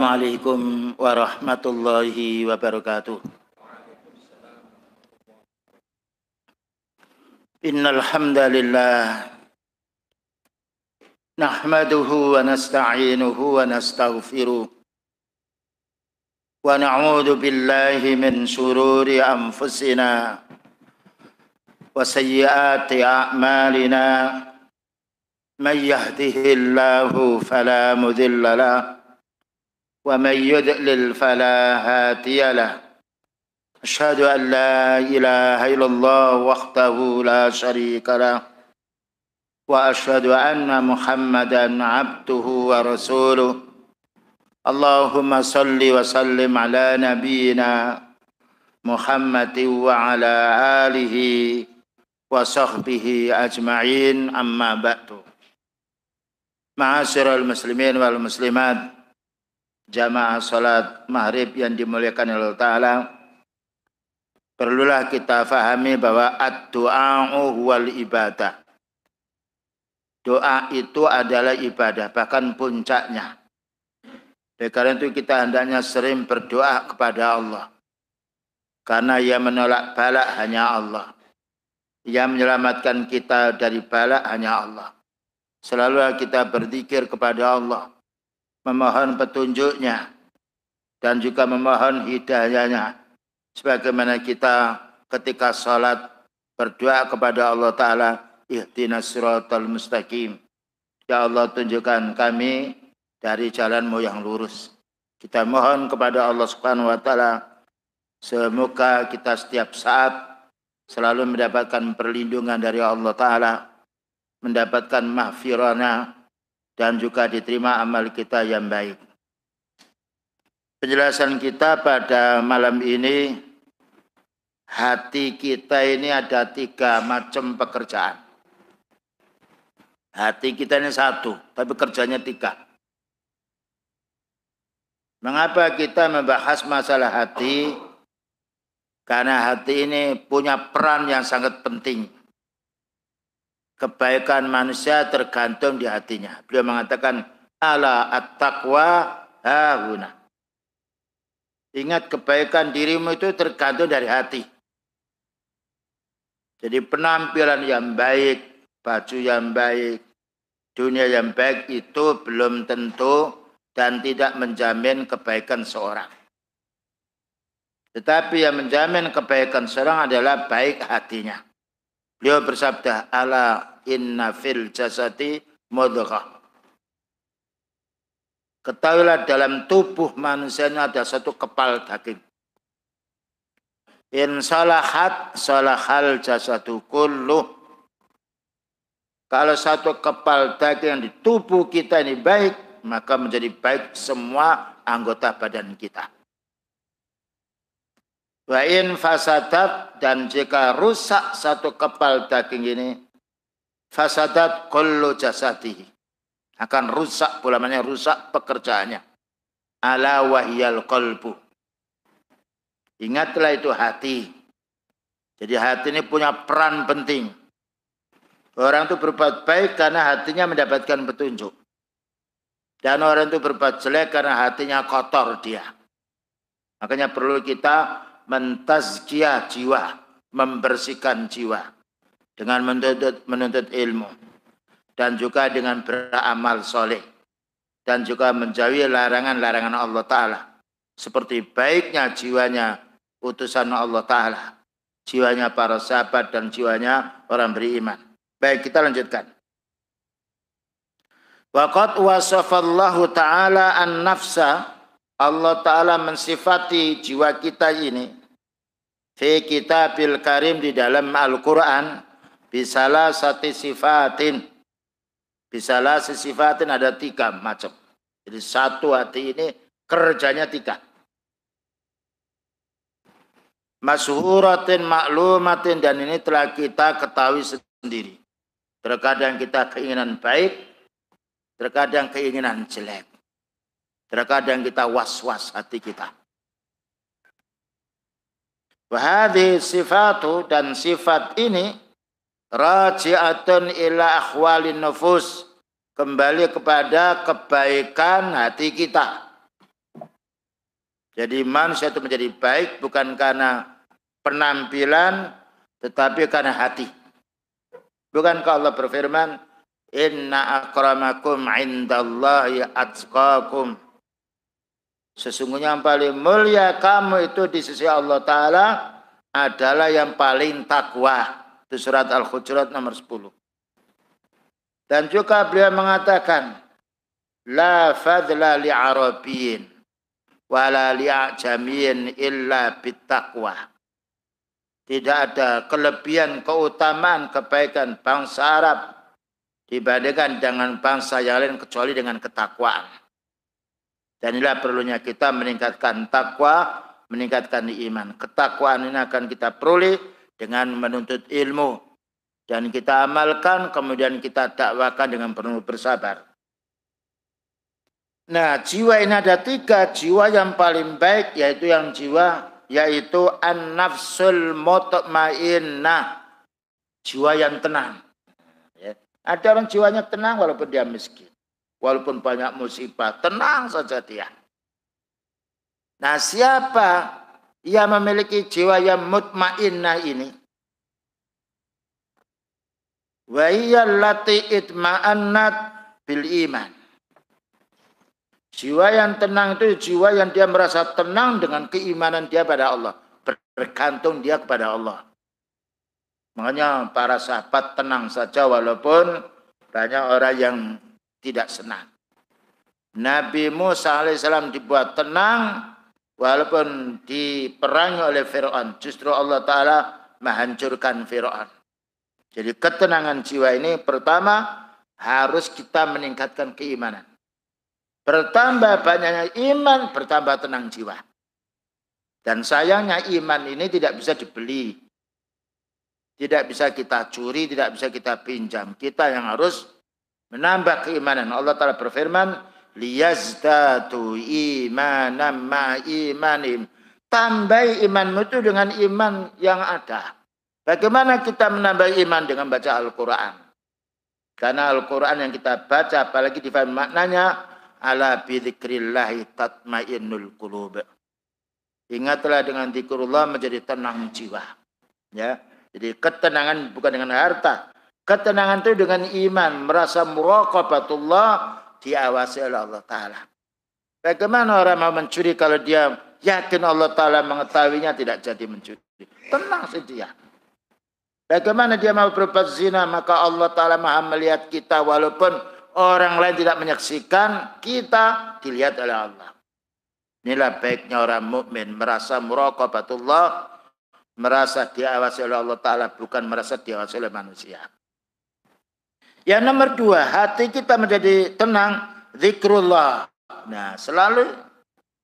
Assalamualaikum warahmatullahi wabarakatuh. Innal hamdalillah nahmaduhu wa nasta'inuhu wa nastaghfiruh wa na'udzu billahi min shururi anfusina wa sayyiati a'malina may yahdihillahu fala mudilla lahu ومن يضلل فلا هادي له أشهد أن لا إله إلا الله وحده لا شريك له وأشهد أن محمدا عبده ورسوله اللهم صل وسلم على نبينا محمد وعلى آله وصحبه أجمعين أما بعد معاشر المسلمين والمسلمات jamaah salat maghrib yang dimuliakan Allah Ta'ala, perlulah kita fahami bahwa ad-du'a'u wal ibadah. Doa itu adalah ibadah, bahkan puncaknya. Oleh karena itu kita hendaknya sering berdoa kepada Allah. Karena yang menolak balak hanya Allah. Yang menyelamatkan kita dari balak hanya Allah. Selalu kita berzikir kepada Allah, memohon petunjuknya dan juga memohon hidayahnya, sebagaimana kita ketika salat berdoa kepada Allah Ta'ala, ihdinas siratal mustaqim, ya Allah tunjukkan kami dari jalanmu yang lurus. Kita mohon kepada Allah Subhanahu wa Ta'ala semoga kita setiap saat selalu mendapatkan perlindungan dari Allah Ta'ala, mendapatkan mahfirana dan juga diterima amal kita yang baik. Penjelasan kita pada malam ini, hati kita ini ada 3 macam pekerjaan. Hati kita ini 1, tapi kerjanya 3. Mengapa kita membahas masalah hati? Karena hati ini punya peran yang sangat penting. Kebaikan manusia tergantung di hatinya. Beliau mengatakan, ala at-taqwa hahuna. Ingat, kebaikan dirimu itu tergantung dari hati. Jadi penampilan yang baik, baju yang baik, dunia yang baik itu belum tentu dan tidak menjamin kebaikan seorang. Tetapi yang menjamin kebaikan seorang adalah baik hatinya. Beliau bersabda, ala inna fil jasadi mudghah. Ketahuilah dalam tubuh manusia ini ada satu kepal daging. In salahat salahal jasadu kulluh. Kalau satu kepal daging di tubuh kita ini baik, maka menjadi baik semua anggota badan kita. Wa in fasadat, dan jika rusak satu kepal daging ini, fasadat kullu jasadihi, akan rusak, namanya rusak pekerjaannya. Ala wahyal qalbu. Ingatlah itu hati. Jadi hati ini punya peran penting. Orang itu berbuat baik karena hatinya mendapatkan petunjuk. Dan orang itu berbuat jelek karena hatinya kotor dia. Makanya perlu kita mentazkiyah jiwa, membersihkan jiwa dengan menuntut ilmu dan juga dengan beramal soleh dan juga menjauhi larangan-larangan Allah Ta'ala, seperti baiknya jiwanya utusan Allah Ta'ala, jiwanya para sahabat dan jiwanya orang beriman. Baik, kita lanjutkan. Waqad wasafallahu ta'ala an-nafsa, Allah Ta'ala mensifati jiwa kita ini fi kitabil karim, di dalam Al-Quran, bisalah sati sifatin. Bisalah sifatin ada 3 macam. Jadi satu hati ini kerjanya 3. Masyhuratin maklumatin, dan ini telah kita ketahui sendiri. Terkadang kita keinginan baik, terkadang keinginan jelek. Terkadang kita was-was hati kita. Wahadhi sifatu, dan sifat ini raji'atun ila akhwalin nufus, kembali kepada kebaikan hati kita. Jadi manusia itu menjadi baik bukan karena penampilan, tetapi karena hati. Bukankah Allah berfirman, Inna akramakum indallahi atqakum. Sesungguhnya yang paling mulia kamu itu di sisi Allah Ta'ala adalah yang paling takwa. Itu surat Al-Hujurat nomor 10. Dan juga beliau mengatakan, La fadla li'arabiyin wala li'ajamiyin illa bittaqwa. Tidak ada kelebihan, keutamaan, kebaikan bangsa Arab dibandingkan dengan bangsa yang lain kecuali dengan ketakwaan. Dan inilah perlunya kita meningkatkan takwa, meningkatkan iman. Ketakwaan ini akan kita peroleh dengan menuntut ilmu. Dan kita amalkan, kemudian kita dakwakan dengan penuh bersabar. Nah, jiwa ini ada 3. Jiwa yang paling baik yaitu an-nafsul mutmainnah. Jiwa yang tenang. Ya. Ada orang jiwanya tenang walaupun dia miskin. Walaupun banyak musibah, tenang saja dia. Nah, siapa yang memiliki jiwa yang mutmainnah ini? Wa hiya allati itma'annat bil iman. Jiwa yang tenang itu jiwa yang dia merasa tenang dengan keimanan dia pada Allah. Bergantung dia kepada Allah. Makanya para sahabat tenang saja walaupun banyak orang yang tidak senang. Nabi Musa alaihissalam dibuat tenang walaupun diperangi oleh Fir'aun. Justru Allah Ta'ala menghancurkan Fir'aun. Jadi ketenangan jiwa ini pertama harus kita meningkatkan keimanan. Bertambah banyaknya iman, bertambah tenang jiwa. Dan sayangnya iman ini tidak bisa dibeli. Tidak bisa kita curi, tidak bisa kita pinjam. Kita yang harus menambah keimanan. Allah Ta'ala berfirman, liyazdatu imanam ma'imanim. Tambah imanmu itu dengan iman yang ada. Bagaimana kita menambah iman dengan baca Al-Quran? Karena Al-Quran yang kita baca, apalagi difahami maknanya, ala bidzikrillahi tatmainnul qulub. Ingatlah dengan zikrullah menjadi tenang jiwa. Ya. Jadi ketenangan bukan dengan harta. Ketenangan itu dengan iman, merasa muraqabatullah, diawasi oleh Allah Ta'ala. Bagaimana orang mau mencuri kalau dia yakin Allah Ta'ala mengetahuinya, tidak jadi mencuri. Tenang saja. Bagaimana dia mau berbuat zina, maka Allah Ta'ala maha melihat kita walaupun orang lain tidak menyaksikan, kita dilihat oleh Allah. Inilah baiknya orang mukmin, merasa muraqabatullah, merasa diawasi oleh Allah Ta'ala, bukan merasa diawasi oleh manusia. Yang nomor 2, hati kita menjadi tenang, zikrullah. Nah, selalu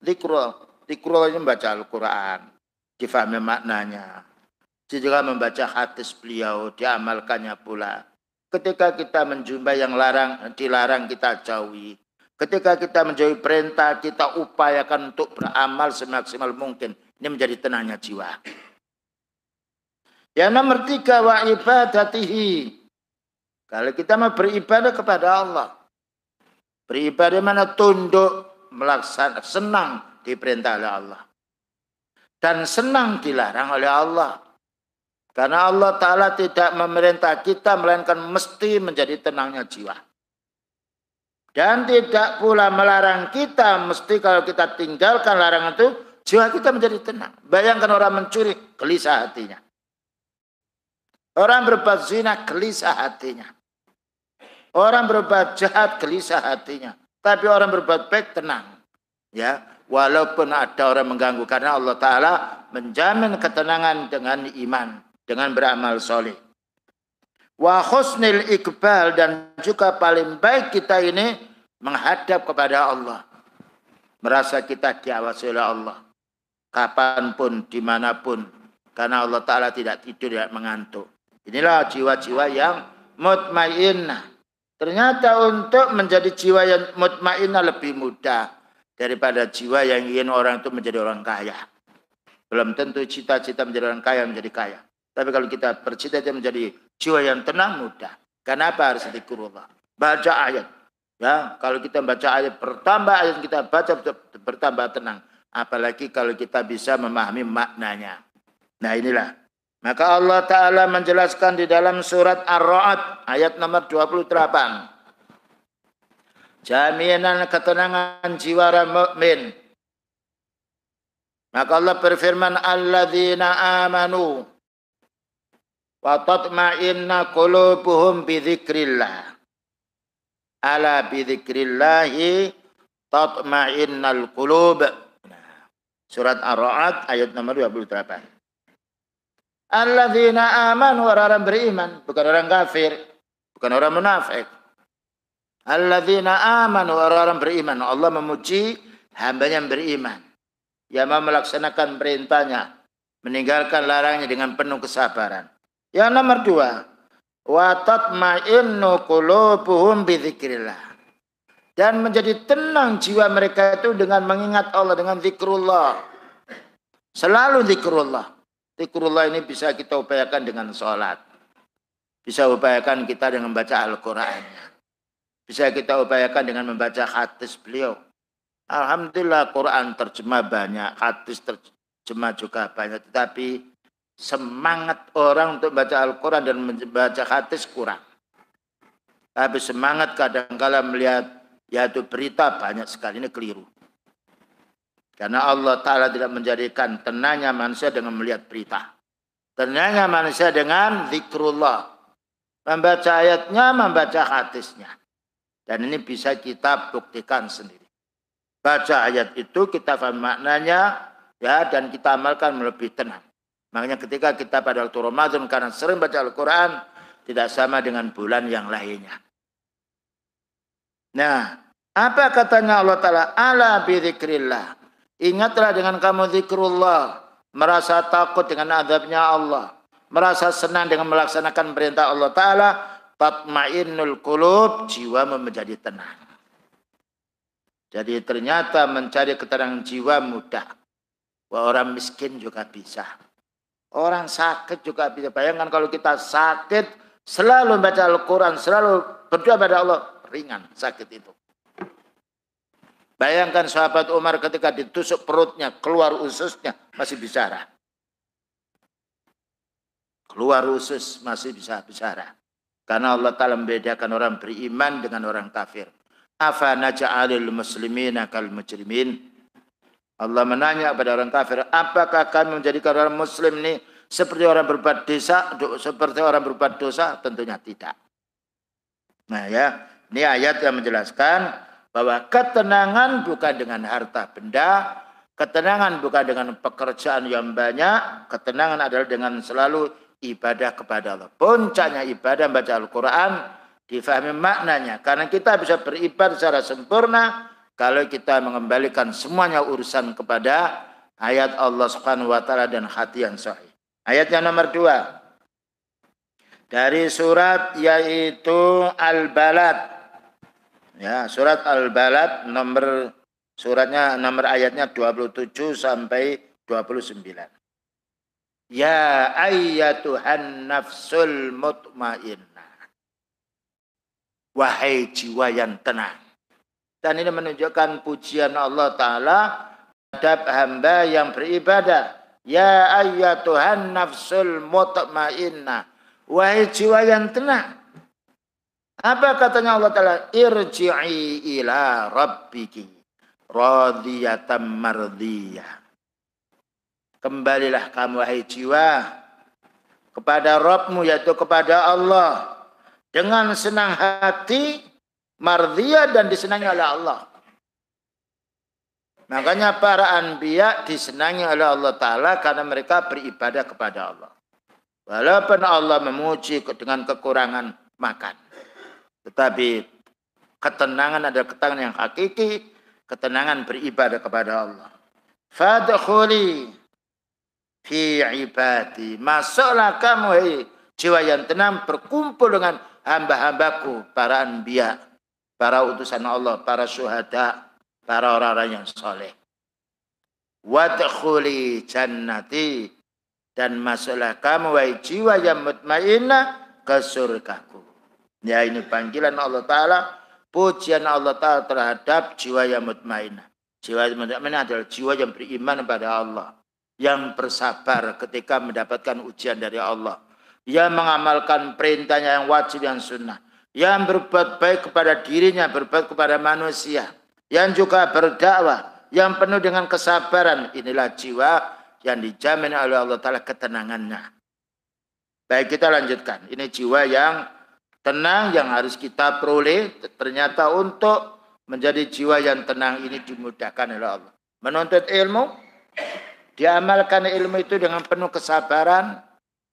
zikrullah. Zikrullah ini membaca Al-Quran, difahami maknanya. Juga membaca hadis beliau, diamalkannya pula. Ketika kita menjumpai yang dilarang kita jauhi. Ketika kita menjauhi perintah, kita upayakan untuk beramal semaksimal mungkin. Ini menjadi tenangnya jiwa. Yang nomor 3, wa ibadatihi. Kalau kita mau beribadah kepada Allah. Beribadah mana tunduk, melaksanakan, senang diperintah oleh Allah. Dan senang dilarang oleh Allah. Karena Allah Ta'ala tidak memerintah kita, melainkan mesti menjadi tenangnya jiwa. Dan tidak pula melarang kita, mesti kalau kita tinggalkan larangan itu, jiwa kita menjadi tenang. Bayangkan orang mencuri, gelisah hatinya. Orang berbuat zina, gelisah hatinya. Orang berbuat jahat, gelisah hatinya. Tapi orang berbuat baik, tenang. Ya, walaupun ada orang mengganggu, karena Allah Ta'ala menjamin ketenangan dengan iman, dengan beramal soleh. Wa husnil iqbal, dan juga paling baik kita ini menghadap kepada Allah. Merasa kita diawasi oleh Allah. Kapanpun, dimanapun. Karena Allah Ta'ala tidak tidur, tidak mengantuk. Inilah jiwa-jiwa yang mutmainnah. Ternyata untuk menjadi jiwa yang mutmainnah lebih mudah daripada jiwa yang ingin orang itu menjadi orang kaya. Belum tentu cita-cita menjadi orang kaya menjadi kaya. Tapi kalau kita bercita-cita menjadi jiwa yang tenang, mudah. Kenapa harus zikrullah? Baca ayat. Ya, kalau kita baca ayat, bertambah ayat kita baca bertambah tenang. Apalagi kalau kita bisa memahami maknanya. Nah inilah. Maka Allah Ta'ala menjelaskan di dalam surat Ar-Ra'd ayat nomor 28. Jaminan ketenangan jiwa orang mukmin. Maka Allah berfirman, alladzina amanu wa tatma'inna qulubuhum bidzikrillah. Ala bidzikrillahi tatma'innal qulub. Surat Ar-Ra'd ayat nomor 28. Alladzina amanu, orang beriman, bukan orang kafir, bukan orang munafik. Alladzina amanu, orang beriman. Allah memuji hambanya yang beriman, yang mau melaksanakan perintahnya, meninggalkan larangannya dengan penuh kesabaran. Yang nomor 2, wa tatma'innu qulubuhum bidzikrillah. Dan menjadi tenang jiwa mereka itu dengan mengingat Allah, dengan zikrullah. Selalu zikrullah. Zikrullah ini bisa kita upayakan dengan sholat. Bisa upayakan kita dengan membaca Al-Qur'annya. Bisa kita upayakan dengan membaca hadis beliau. Alhamdulillah Quran terjemah banyak, hadis terjemah juga banyak. Tetapi semangat orang untuk membaca Al-Quran dan membaca hadis kurang. Tapi semangat kadang-kala melihat yaitu berita banyak sekali, ini keliru. Karena Allah Ta'ala tidak menjadikan tenangnya manusia dengan melihat berita. Tenangnya manusia dengan zikrullah. Membaca ayatnya, membaca hadisnya. Dan ini bisa kita buktikan sendiri. Baca ayat itu, kita paham maknanya, ya, dan kita amalkan lebih tenang. Makanya ketika kita pada waktu Ramadan, karena sering baca Al-Quran, tidak sama dengan bulan yang lainnya. Nah, apa katanya Allah Ta'ala? Ala bidzikrillah. Ingatlah dengan kamu zikrullah, merasa takut dengan azabnya Allah, merasa senang dengan melaksanakan perintah Allah Ta'ala, tatma'innul qulub, jiwamu menjadi tenang. Jadi ternyata mencari ketenangan jiwa mudah. Orang miskin juga bisa. Orang sakit juga bisa. Bayangkan kalau kita sakit, selalu baca Al-Quran, selalu berdoa pada Allah, ringan sakit itu. Bayangkan sahabat Umar ketika ditusuk perutnya, keluar ususnya, masih bicara. Keluar usus, masih bisa bicara. Karena Allah Ta'ala membedakan orang beriman dengan orang kafir. Afa naja'alil muslimina kal mujrimin. Allah menanya kepada orang kafir, apakah kami menjadikan orang muslim ini seperti orang berbuat dosa? Tentunya tidak. Nah ya, ini ayat yang menjelaskan bahwa ketenangan bukan dengan harta benda, ketenangan bukan dengan pekerjaan yang banyak, ketenangan adalah dengan selalu ibadah kepada Allah. Puncaknya ibadah membaca Al-Quran, difahami maknanya. Karena kita bisa beribadah secara sempurna kalau kita mengembalikan semuanya urusan kepada ayat Allah Subhanahu wa Ta'ala dan hati yang sahih. Ayat yang nomor 2 dari surat yaitu Al-Balad. Ya, surat Al-Balad suratnya nomor ayatnya 27 sampai 29. Ya ayyatuhan nafsul mutmainnah. Wahai jiwa yang tenang. Dan ini menunjukkan pujian Allah Ta'ala terhadap hamba yang beribadah. Ya ayyatuhan nafsul mutmainnah. Wahai jiwa yang tenang. Apa katanya Allah Ta'ala? Irji'i ila rabbiki radiyatan mardiyah. Kembalilah kamu wahai jiwa kepada Rabbmu, yaitu kepada Allah, dengan senang hati, mardiyah, dan disenangi oleh Allah. Makanya para anbiya disenangi oleh Allah Ta'ala karena mereka beribadah kepada Allah. Walaupun Allah memuji dengan kekurangan makan. Tetapi ketenangan adalah ketenangan yang hakiki, ketenangan beribadah kepada Allah. Fadkhuli fi ibadi. Masuklah kamu, hei jiwa yang tenang, berkumpul dengan hamba-hambaku, para anbiya, para utusan Allah, para syuhada, para orang-orang yang soleh. Wadkhuli jannati. Dan masuklah kamu, wahai jiwa yang mutmainnah, ke surgaku. Ya, ini panggilan Allah Ta'ala, pujian Allah Ta'ala terhadap jiwa yang mutmainnah. Jiwa mukmin adalah jiwa yang beriman kepada Allah, yang bersabar ketika mendapatkan ujian dari Allah, yang mengamalkan perintahnya yang wajib yang sunnah, yang berbuat baik kepada dirinya, berbuat kepada manusia, yang juga berdakwah, yang penuh dengan kesabaran. Inilah jiwa yang dijamin oleh Allah Ta'ala ketenangannya. Baik, kita lanjutkan. Ini jiwa yang tenang yang harus kita peroleh. Ternyata untuk menjadi jiwa yang tenang ini dimudahkan oleh Allah. Menuntut ilmu, diamalkan ilmu itu dengan penuh kesabaran.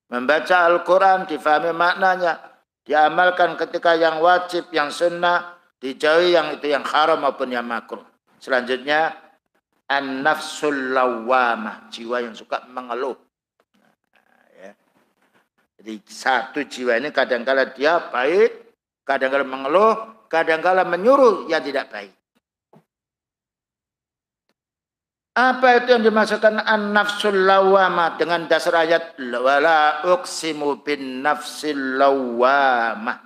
Membaca Al-Quran, difahami maknanya. Diamalkan ketika yang wajib, yang sunnah. Dijauhi yang itu yang haram maupun yang makruh. Selanjutnya, an-nafsul lawwamah. Jiwa yang suka mengeluh. Jadi satu jiwa ini kadang-kala dia baik, kadang-kala mengeluh, kadang-kala menyuruh yang tidak baik. Apa itu yang dimaksudkan an-nafsul lawwamah dengan dasar ayat wala uqsimu bin nafsil lawwamah.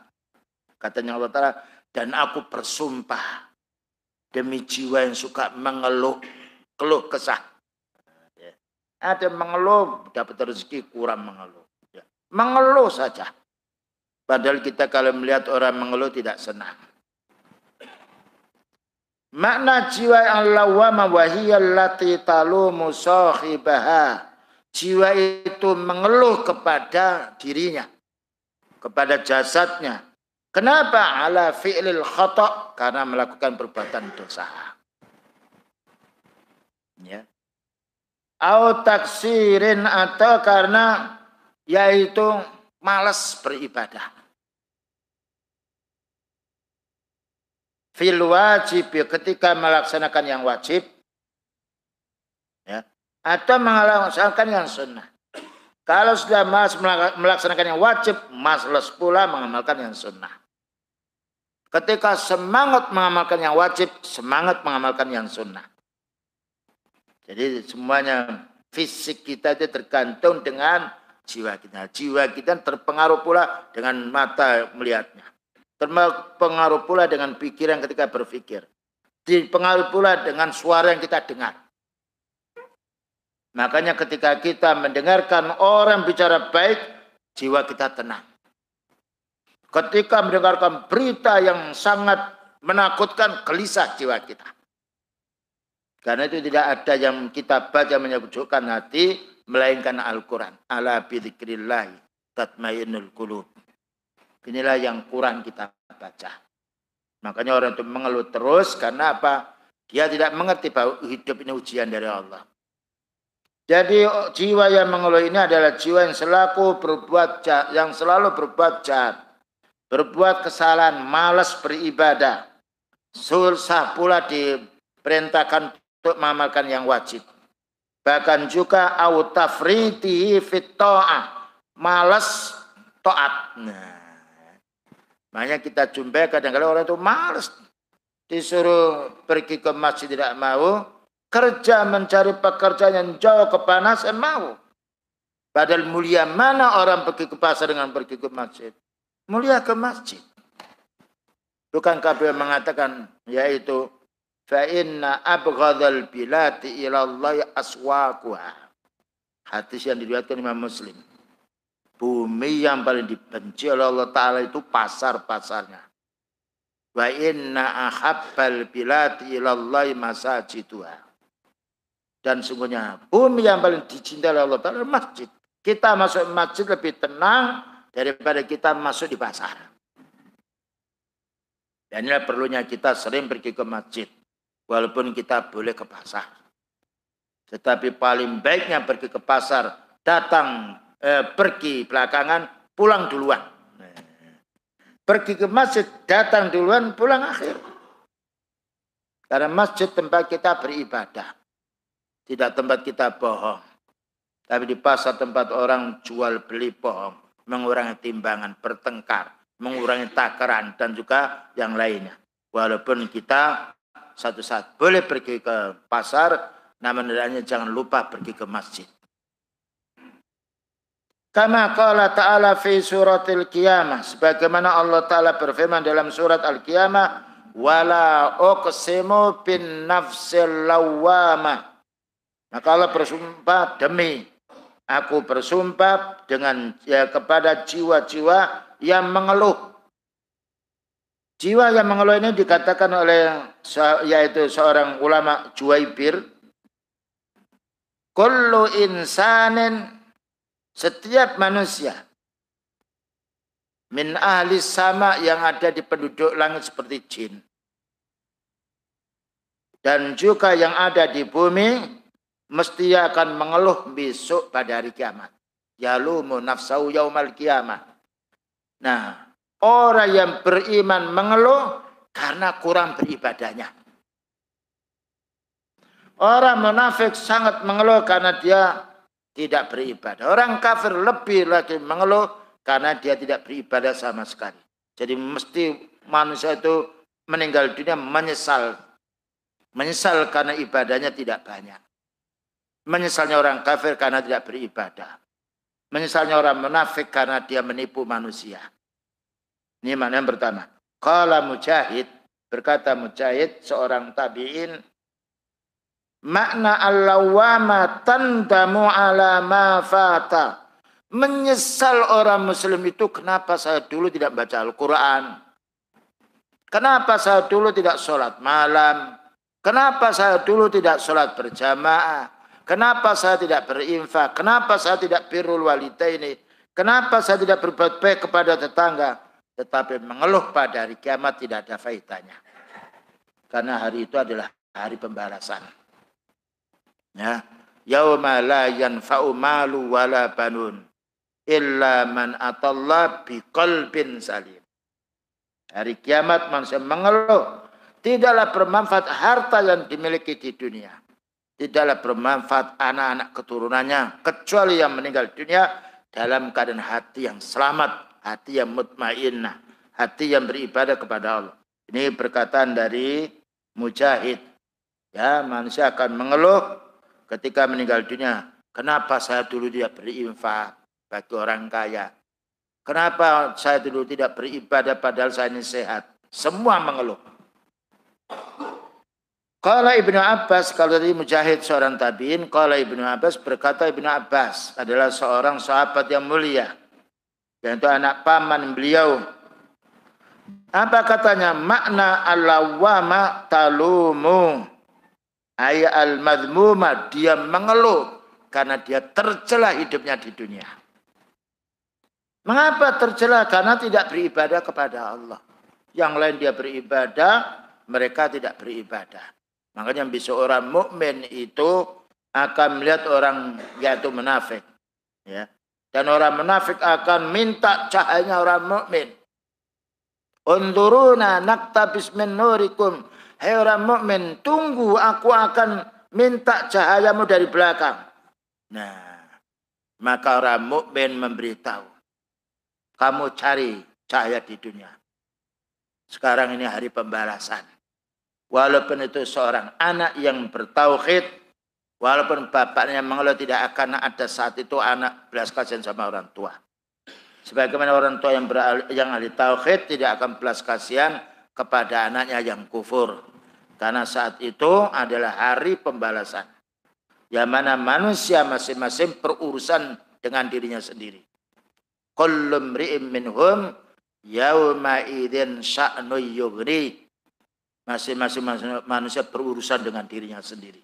Katanya Allah Ta'ala, dan aku bersumpah demi jiwa yang suka mengeluh, keluh kesah. Ada mengeluh, dapat rezeki, kurang mengeluh. Mengeluh saja. Padahal kita kalau melihat orang mengeluh tidak senang. Makna jiwa yang lawwamah wahiyal lati talumu sahibaha. Jiwa itu mengeluh kepada dirinya, kepada jasadnya. Kenapa? Ala fi'lil khata', karena melakukan perbuatan dosa. Ya. Au taksirin, atau karena yaitu malas beribadah. Fil wajib, ketika melaksanakan yang wajib, ya, atau melaksanakan yang sunnah. Kalau sudah malas melaksanakan yang wajib, malas pula mengamalkan yang sunnah. Ketika semangat mengamalkan yang wajib, semangat mengamalkan yang sunnah. Jadi semuanya fisik kita itu tergantung dengan jiwa kita. Jiwa kita terpengaruh pula dengan mata melihatnya. Terpengaruh pula dengan pikiran ketika berpikir. Dipengaruhi pula dengan suara yang kita dengar. Makanya ketika kita mendengarkan orang bicara baik, jiwa kita tenang. Ketika mendengarkan berita yang sangat menakutkan, gelisah jiwa kita. Karena itu tidak ada yang kita baca menyejukkan hati, melainkan Al-Quran. Ala bidzikrillahi tatmainnul qulub. Inilah yang Quran kita baca. Makanya orang itu mengeluh terus karena apa? Dia tidak mengerti bahwa hidup ini ujian dari Allah. Jadi jiwa yang mengeluh ini adalah jiwa yang selalu berbuat jahat, berbuat kesalahan, malas beribadah, susah pula diperintahkan untuk mengamalkan yang wajib. Bahkan juga autafritihi fit ta'ah, malas taat. Nah, makanya kita jumpai kadang-kadang orang itu malas, disuruh pergi ke masjid tidak mau, kerja mencari pekerjaan yang jauh kepanasan mau. Padahal mulia mana orang pergi ke pasar dengan pergi ke masjid? Mulia ke masjid. Bukankah beliau mengatakan yaitu fa inna abghadal bilati ila Allah aswaquha. Hadis yang diriwayatkan Imam Muslim. Bumi yang paling dibenci oleh Allah Ta'ala itu pasar-pasarnya. Wa inna ahabbal bilati ila Allah masajiduha. Dan sungguhnya bumi yang paling dicintai oleh Allah Ta'ala masjid. Kita masuk masjid lebih tenang daripada kita masuk di pasar. Dan inilah perlunya kita sering pergi ke masjid. Walaupun kita boleh ke pasar. Tetapi paling baiknya pergi ke pasar, pergi belakangan, pulang duluan. Pergi ke masjid, datang duluan, pulang akhir. Karena masjid tempat kita beribadah. Tidak tempat kita bohong. Tapi di pasar tempat orang jual beli bohong. Mengurangi timbangan, bertengkar. Mengurangi takaran dan juga yang lainnya. Walaupun kita satu saat boleh pergi ke pasar, namun hendaknya jangan lupa pergi ke masjid. Kama qala ta'ala fi suratil qiyamah. Sebagaimana Allah Ta'ala berfirman dalam surat Al-Qiyamah. wala uqsimu bin nafsil lawwamah. Maka Allah bersumpah, demi aku bersumpah dengan kepada jiwa-jiwa yang mengeluh. Jiwa yang mengeluh ini dikatakan oleh yaitu seorang ulama Juwaibir, kullu insanin, setiap manusia, min ahli sama, yang ada di penduduk langit seperti jin, dan juga yang ada di bumi, mesti akan mengeluh besok pada hari kiamat. Yalumu nafsahu yaumal kiamah. Nah, orang yang beriman mengeluh karena kurang beribadahnya. Orang munafik sangat mengeluh karena dia tidak beribadah. Orang kafir lebih lagi mengeluh karena dia tidak beribadah sama sekali. Jadi mesti manusia itu meninggal dunia menyesal. Menyesal karena ibadahnya tidak banyak. Menyesalnya orang kafir karena tidak beribadah. Menyesalnya orang munafik karena dia menipu manusia. Ini makna yang pertama. Qala Mujahid, berkata Mujahid, seorang tabi'in, makna al-lawwama tandamu ala ma fata. Menyesal orang muslim itu, kenapa saya dulu tidak baca Al-Quran? Kenapa saya dulu tidak sholat malam? Kenapa saya dulu tidak sholat berjamaah? Kenapa saya tidak berinfak? Kenapa saya tidak birrul walidaini? Kenapa saya tidak berbuat baik kepada tetangga? Tetapi mengeluh pada hari kiamat tidak ada faedahnya. Karena hari itu adalah hari pembalasan. Ya, yauma la yanfa'u malu wala banun illa man atallah biqalbin salim. Hari kiamat manusia mengeluh, tidaklah bermanfaat harta yang dimiliki di dunia. Tidaklah bermanfaat anak-anak keturunannya, kecuali yang meninggal dunia dalam keadaan hati yang selamat, hati yang mutmainnah, hati yang beribadah kepada Allah. Ini perkataan dari Mujahid. Ya, manusia akan mengeluh ketika meninggal dunia. Kenapa saya dulu tidak berinfak bagi orang kaya? Kenapa saya dulu tidak beribadah padahal saya ini sehat? Semua mengeluh. Qala Ibnu Abbas, kalau dari Mujahid seorang tabi'in, qala Ibnu Abbas, berkata Ibnu Abbas adalah seorang sahabat yang mulia, yaitu anak paman beliau. Apa katanya? Makna al-lawwama talumu ay al-madhmuma, dia mengeluh karena dia tercela hidupnya di dunia. Mengapa tercela? Karena tidak beribadah kepada Allah. Yang lain dia beribadah, mereka tidak beribadah. Makanya besok orang mukmin itu akan melihat orang yaitu munafik, ya. Dan orang munafik akan minta cahayanya orang mukmin. Unduruna naktabis min nurikum. Hai orang mukmin, tunggu, aku akan minta cahayamu dari belakang. Nah, maka orang mukmin memberitahu, kamu cari cahaya di dunia. Sekarang ini hari pembalasan. Walaupun itu seorang anak yang bertauhid, walaupun bapaknya mengeluh, tidak akan ada saat itu anak belas kasihan sama orang tua. Sebagaimana orang tua yang ahli tauhid tidak akan belas kasihan kepada anaknya yang kufur. Karena saat itu adalah hari pembalasan. Yang mana manusia masing-masing berurusan dengan dirinya sendiri. Kullu mri'in minhum yauma idzin sya'nu yughni. Masing-masing manusia berurusan dengan dirinya sendiri.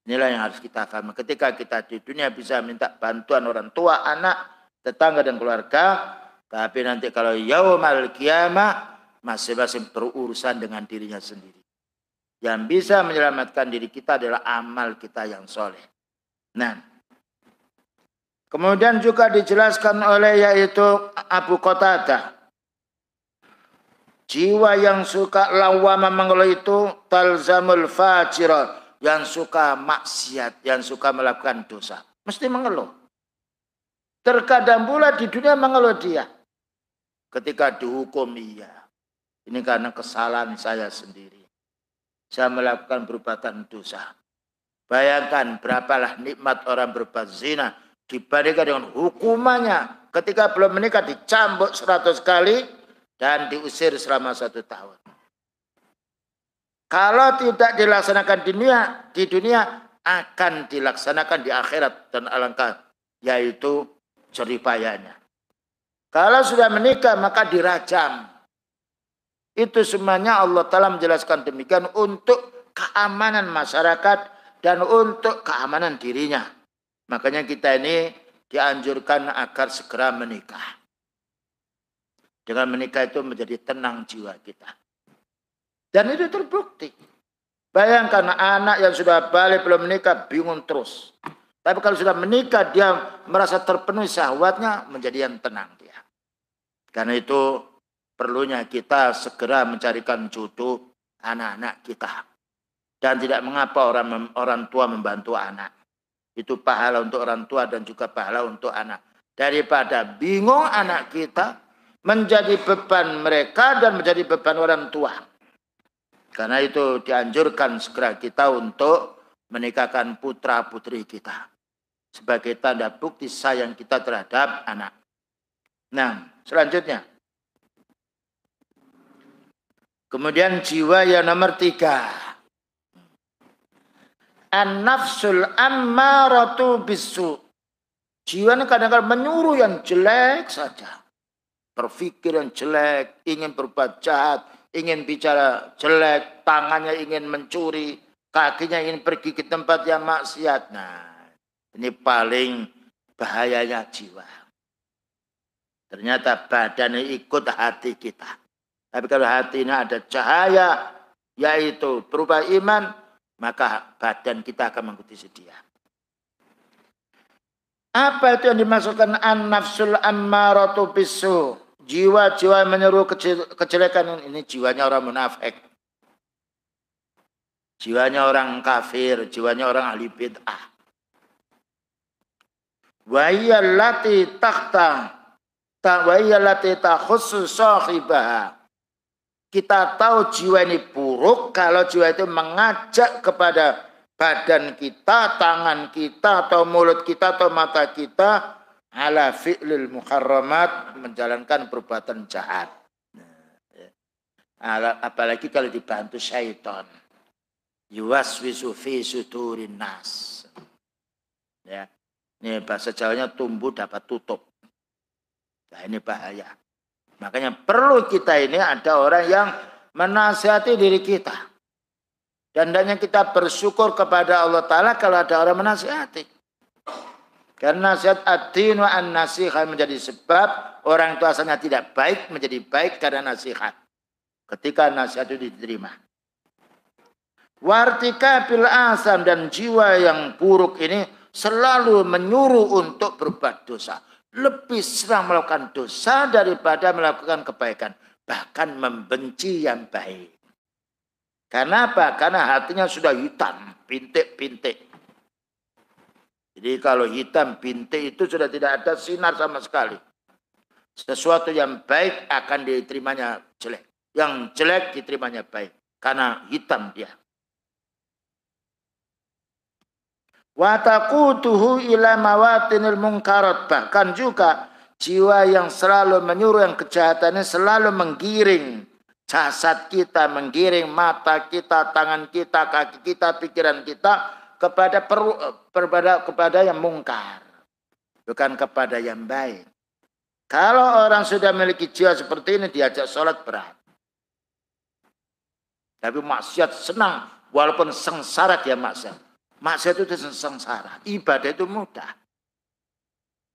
Inilah yang harus kita pahami. Ketika kita di dunia bisa minta bantuan orang tua, anak, tetangga dan keluarga, tapi nanti kalau yaumal qiyamah masing-masing berurusan dengan dirinya sendiri. Yang bisa menyelamatkan diri kita adalah amal kita yang soleh. Nah, kemudian juga dijelaskan oleh yaitu Abu Qatadah, jiwa yang suka lawama mengeluh itu talzamul fajira, yang suka maksiat, yang suka melakukan dosa, mesti mengeluh. Terkadang pula di dunia mengeluh dia. Ketika dihukum, iya, ini karena kesalahan saya sendiri. Saya melakukan perbuatan dosa. Bayangkan berapalah nikmat orang berbuat zina dibandingkan dengan hukumannya ketika belum menikah dicambuk 100 kali dan diusir selama 1 tahun. Kalau tidak dilaksanakan di dunia akan dilaksanakan di akhirat, dan alangkah yaitu jeripayanya. Kalau sudah menikah maka dirajam. Itu semuanya Allah Ta'ala menjelaskan demikian untuk keamanan masyarakat dan untuk keamanan dirinya. Makanya kita ini dianjurkan agar segera menikah. Dengan menikah itu menjadi tenang jiwa kita. Dan itu terbukti. Bayangkan anak yang sudah balik belum menikah bingung terus. Tapi kalau sudah menikah dia merasa terpenuhi syahwatnya, menjadi yang tenang dia. Karena itu perlunya kita segera mencarikan jodoh anak-anak kita. Dan tidak mengapa orang tua membantu anak. Itu pahala untuk orang tua dan juga pahala untuk anak. Daripada bingung anak kita, menjadi beban mereka dan menjadi beban orang tua. Karena itu dianjurkan segera kita untuk menikahkan putra-putri kita. Sebagai tanda bukti sayang kita terhadap anak. Nah, selanjutnya. Kemudian jiwa yang nomor 3. An-nafsul ammaratu bisu. Jiwa ini kadang-kadang menyuruh yang jelek saja. Berpikir yang jelek, ingin berbuat jahat, ingin bicara jelek, tangannya ingin mencuri, kakinya ingin pergi ke tempat yang maksiat. Nah, ini paling bahayanya jiwa. Ternyata badannya ikut hati kita. Tapi kalau hati ini ada cahaya, yaitu berupa iman, maka badan kita akan mengikuti dia. Apa itu yang dimasukkan an-nafsul ammaratu bisu? Jiwa-jiwa menyeru kejelekan, ini jiwanya orang munafik. Jiwanya orang kafir, jiwanya orang ahli bid'ah. Wa hiya allati takhussu sahibaha. Kita tahu jiwa ini buruk kalau jiwa itu mengajak kepada badan kita, tangan kita, atau mulut kita, atau mata kita ala fi'lil muharramat, menjalankan perbuatan jahat. Apalagi kalau dibantu syaitan. Yuwaswisu fi sudurin nas. Ya. Ini bahasa Jawanya tumbuh dapat tutup. Nah, ini bahaya. Makanya perlu kita ini ada orang yang menasihati diri kita. Dan hendaknya kita bersyukur kepada Allah Ta'ala kalau ada orang menasihati. Karena nasihat ad-din wa an-nasihat menjadi sebab orang itu asalnya tidak baik menjadi baik karena nasihat. Ketika nasihat itu diterima. Wartika bil asam, dan jiwa yang buruk ini selalu menyuruh untuk berbuat dosa. Lebih senang melakukan dosa daripada melakukan kebaikan. Bahkan membenci yang baik. Karena apa? Karena hatinya sudah hitam, pintik-pintik. Jadi kalau hitam bintik itu sudah tidak ada sinar sama sekali. Sesuatu yang baik akan diterimanya jelek. Yang jelek diterimanya baik. Karena hitam dia. Wa taqutuhu ila mawatinil munkarat. Bahkan juga jiwa yang selalu menyuruh yang kejahatannya selalu menggiring jasad kita, menggiring mata kita, tangan kita, kaki kita, pikiran kita kepada yang mungkar, bukan kepada yang baik. Kalau orang sudah memiliki jiwa seperti ini, diajak sholat berat. Tapi maksiat senang, walaupun sengsara dia maksiat. Maksiat itu sengsara, ibadah itu mudah.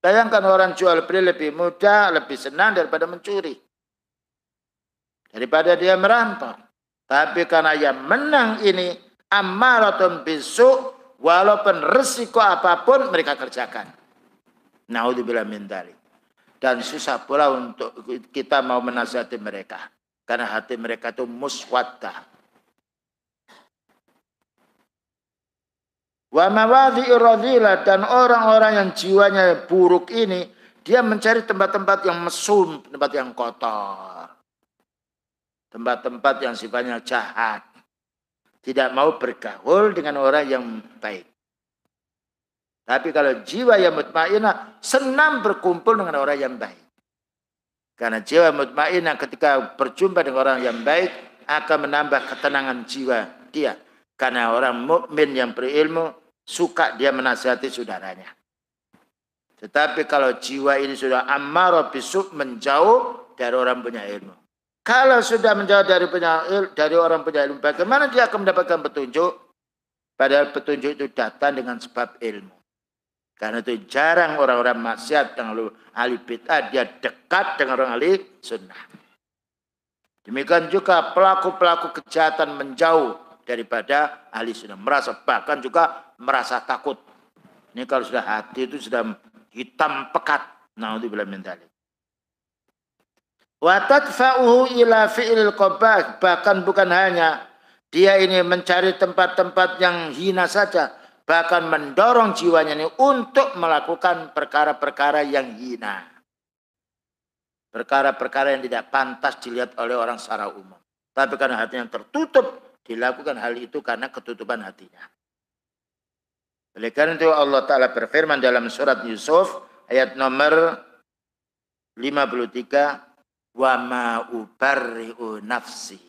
Bayangkan orang jual beli lebih mudah, lebih senang daripada mencuri. Daripada dia merampok. Tapi karena yang menang ini, ammaratun bisu, walaupun resiko apapun mereka kerjakan. Naudzubillah min dzalik. Dan susah pula untuk kita mau menasihati mereka. Karena hati mereka itu muswaddah. Wa mawadhi'ir radhilah, dan orang-orang yang jiwanya buruk ini, dia mencari tempat-tempat yang mesum, tempat yang kotor. Tempat-tempat yang sifatnya jahat. Tidak mau bergaul dengan orang yang baik. Tapi kalau jiwa yang mutmainnah senang berkumpul dengan orang yang baik. Karena jiwa mutmainnah ketika berjumpa dengan orang yang baik akan menambah ketenangan jiwa dia. Karena orang mukmin yang berilmu suka dia menasihati saudaranya. Tetapi kalau jiwa ini sudah ammarah bisu, menjauh dari orang punya ilmu. Kalau sudah menjauh dari orang punya ilmu, bagaimana dia akan mendapatkan petunjuk? Padahal petunjuk itu datang dengan sebab ilmu. Karena itu jarang orang-orang maksiat yang ahli bid'ah dia dekat dengan orang ahli sunnah. Demikian juga pelaku-pelaku kejahatan menjauh daripada ahli sunnah. Bahkan juga merasa takut. Ini kalau sudah hati itu sudah hitam pekat. Naudzubillah min dzalik. Wa tadfa'uhu ila fi'il qabah. Bahkan bukan hanya dia ini mencari tempat-tempat yang hina saja. Bahkan mendorong jiwanya ini untuk melakukan perkara-perkara yang hina. Perkara-perkara yang tidak pantas dilihat oleh orang secara umum. Tapi karena hatinya tertutup, dilakukan hal itu karena ketutupan hatinya. Oleh karena itu Allah Ta'ala berfirman dalam surat Yusuf ayat nomor 53. Wa ma ubarri'u nafsi.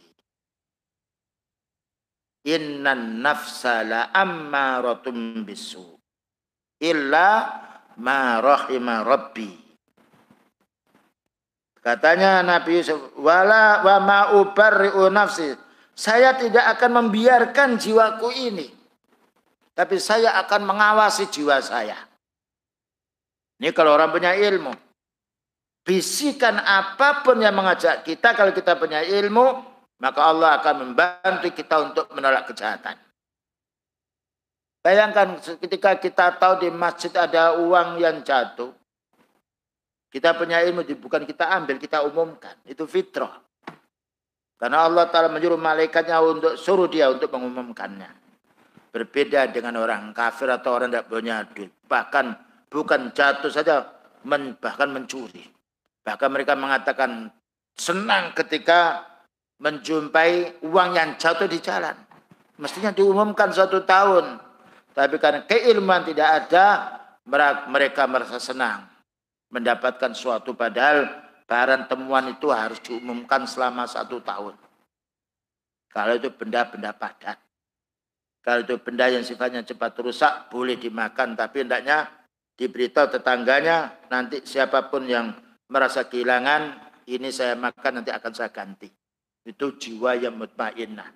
Innan nafsa la ammaratum bisu. Illa ma rahima rabbi. Katanya Nabi Yusuf, wala wa ma ubarri'u nafsi. Saya tidak akan membiarkan jiwaku ini. Tapi saya akan mengawasi jiwa saya. Ini kalau orang punya ilmu. Bisikan apapun yang mengajak kita, kalau kita punya ilmu, maka Allah akan membantu kita untuk menolak kejahatan. Bayangkan ketika kita tahu di masjid ada uang yang jatuh. Kita punya ilmu, bukan kita ambil, kita umumkan. Itu fitrah. Karena Allah Ta'ala menyuruh malaikatnya untuk suruh dia untuk mengumumkannya. Berbeda dengan orang kafir atau orang tidak punya duit. Bahkan bukan jatuh saja, bahkan mencuri. Bahkan mereka mengatakan senang ketika menjumpai uang yang jatuh di jalan. Mestinya diumumkan 1 tahun. Tapi karena keilmuan tidak ada, mereka merasa senang mendapatkan suatu, padahal barang temuan itu harus diumumkan selama 1 tahun. Kalau itu benda-benda padat. Kalau itu benda yang sifatnya cepat rusak, boleh dimakan. Tapi hendaknya diberitahu tetangganya, nanti siapapun yang merasa kehilangan, ini saya makan, nanti akan saya ganti. Itu jiwa yang mutmainnah.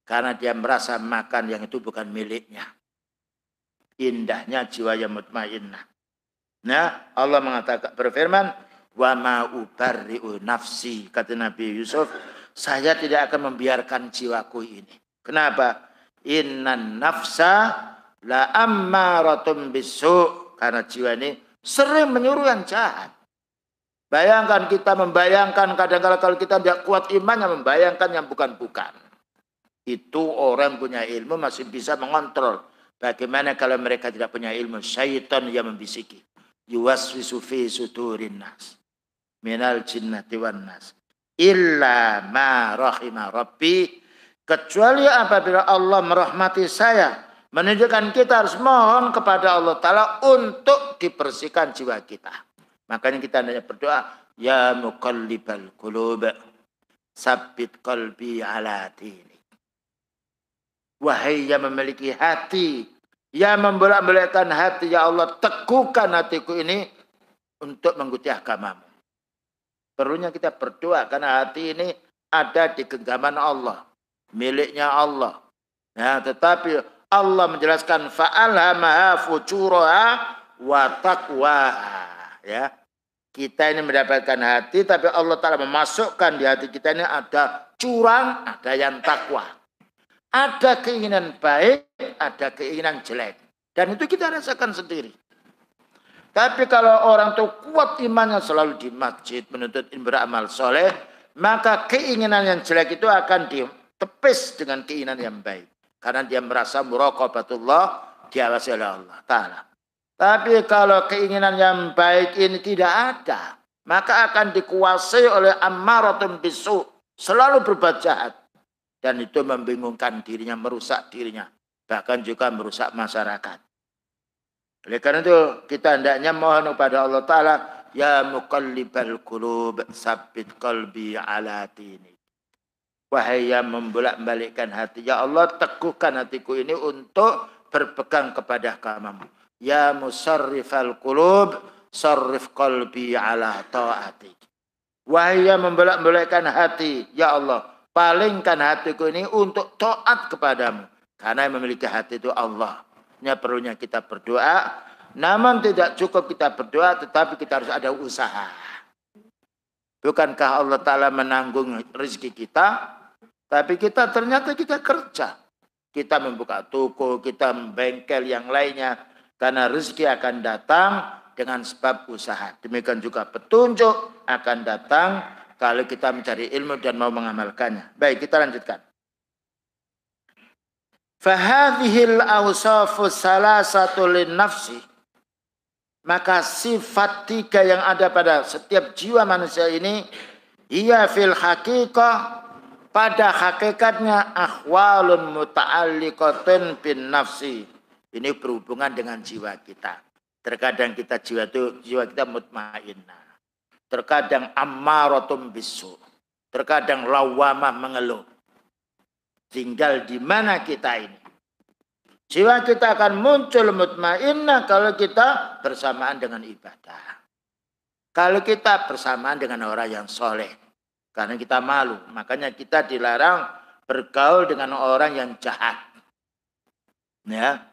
Karena dia merasa makan yang itu bukan miliknya. Indahnya jiwa yang mutmainnah. Nah, Allah mengatakan, berfirman, wa ma ubarri'u nafsi. Kata Nabi Yusuf, saya tidak akan membiarkan jiwaku ini. Kenapa? Innan nafsa la ammaratum bisu. Karena jiwa ini sering menyuruh yang jahat. Bayangkan kita membayangkan, kadang-kadang kalau kita tidak kuat imannya, membayangkan yang bukan-bukan. Itu orang punya ilmu masih bisa mengontrol. Bagaimana kalau mereka tidak punya ilmu? Syaitan yang membisiki. Yuwaswisu fi sudurin nas minal jinnati wan nas illa ma rahima rabbi, kecuali apabila Allah merahmati saya, menunjukkan kita harus mohon kepada Allah Ta'ala untuk dibersihkan jiwa kita. Makanya kita hanya berdoa, ya muqallibal qulub sabbit qalbi ala dinik. Wahai yang memiliki hati, yang membolak-balikkan hati, ya Allah, teguhkan hatiku ini untuk mengikuti agamamu. Perlunya kita berdoa karena hati ini ada di genggaman Allah, miliknya Allah. Nah, tetapi Allah menjelaskan fa'alhamaha fujuraha wa taqwaha. Ya, kita ini mendapatkan hati, tapi Allah Ta'ala memasukkan di hati kita ini ada curang, ada yang takwa. Ada keinginan baik, ada keinginan jelek. Dan itu kita rasakan sendiri. Tapi kalau orang itu kuat imannya, selalu di masjid, menuntut ilmu, beramal soleh, maka keinginan yang jelek itu akan ditepis dengan keinginan yang baik. Karena dia merasa muraqabatullah, diawasi oleh Allah Ta'ala. Tapi kalau keinginan yang baik ini tidak ada, maka akan dikuasai oleh ammaratun bisu, selalu berbuat jahat. Dan itu membingungkan dirinya, merusak dirinya. Bahkan juga merusak masyarakat. Oleh karena itu kita hendaknya mohon kepada Allah Ta'ala, ya muqallibal qulub sabbit qalbi ala dinik. Wahai yang membolak-balikkan hati, ya Allah teguhkan hatiku ini untuk berpegang kepada kamu. Ya musarrifal qulub, sarrif qalbi ala ta'atik. Wahai yang membolak-balikkan hati, ya Allah, palingkan hatiku ini untuk taat kepadamu. Karena yang memiliki hati itu Allah. Ini perlunya kita berdoa. Namun tidak cukup kita berdoa, tetapi kita harus ada usaha. Bukankah Allah Ta'ala menanggung rezeki kita? Tapi kita ternyata kita kerja. Kita membuka toko, kita membengkel yang lainnya. Karena rezeki akan datang dengan sebab usaha. Demikian juga petunjuk akan datang kalau kita mencari ilmu dan mau mengamalkannya. Baik, kita lanjutkan. Fahadhil awsafu salasatu linnafsi. Maka sifat 3 yang ada pada setiap jiwa manusia ini, ia fil haqiqah, pada hakikatnya akhwalun muta'alliqatun bin nafsi. Ini berhubungan dengan jiwa kita. Terkadang kita jiwa kita mutmainnah. Terkadang ammaratum bisu. Terkadang lawamah mengeluh. Tinggal di mana kita ini. Jiwa kita akan muncul mutmainnah kalau kita bersamaan dengan ibadah. Kalau kita bersamaan dengan orang yang soleh. Karena kita malu. Makanya kita dilarang bergaul dengan orang yang jahat. Ya,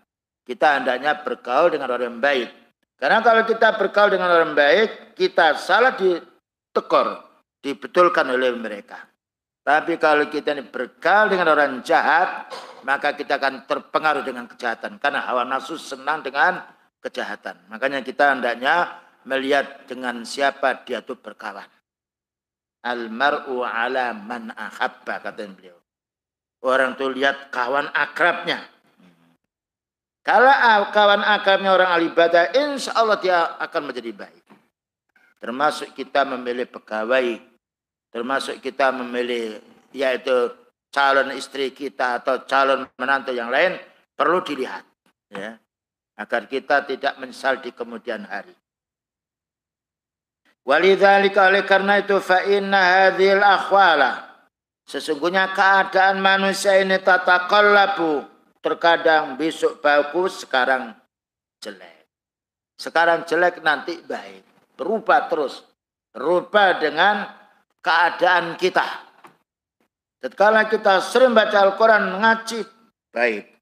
kita hendaknya bergaul dengan orang yang baik. Karena kalau kita bergaul dengan orang baik, kita salah ditegur, dibetulkan oleh mereka. Tapi kalau kita ini bergaul dengan orang jahat, maka kita akan terpengaruh dengan kejahatan. Karena hawa nafsu senang dengan kejahatan. Makanya kita hendaknya melihat dengan siapa dia itu berkawan. Al-mar'u ala man ahabba, kata beliau. Orang itu lihat kawan akrabnya. Kalau kawan akrabnya orang al-ibadah, insya Allah dia akan menjadi baik. Termasuk kita memilih pegawai. Termasuk kita memilih yaitu calon istri kita atau calon menantu yang lain. Perlu dilihat. Ya, agar kita tidak menyesal di kemudian hari. Walidzalika, oleh karena itu, fa inna hadhil akhwala, sesungguhnya keadaan manusia ini tataqallabu, terkadang besok bagus, sekarang jelek. Sekarang jelek, nanti baik. Berubah terus. Berubah dengan keadaan kita. Tatkala kita sering baca Al-Quran, ngaji, baik.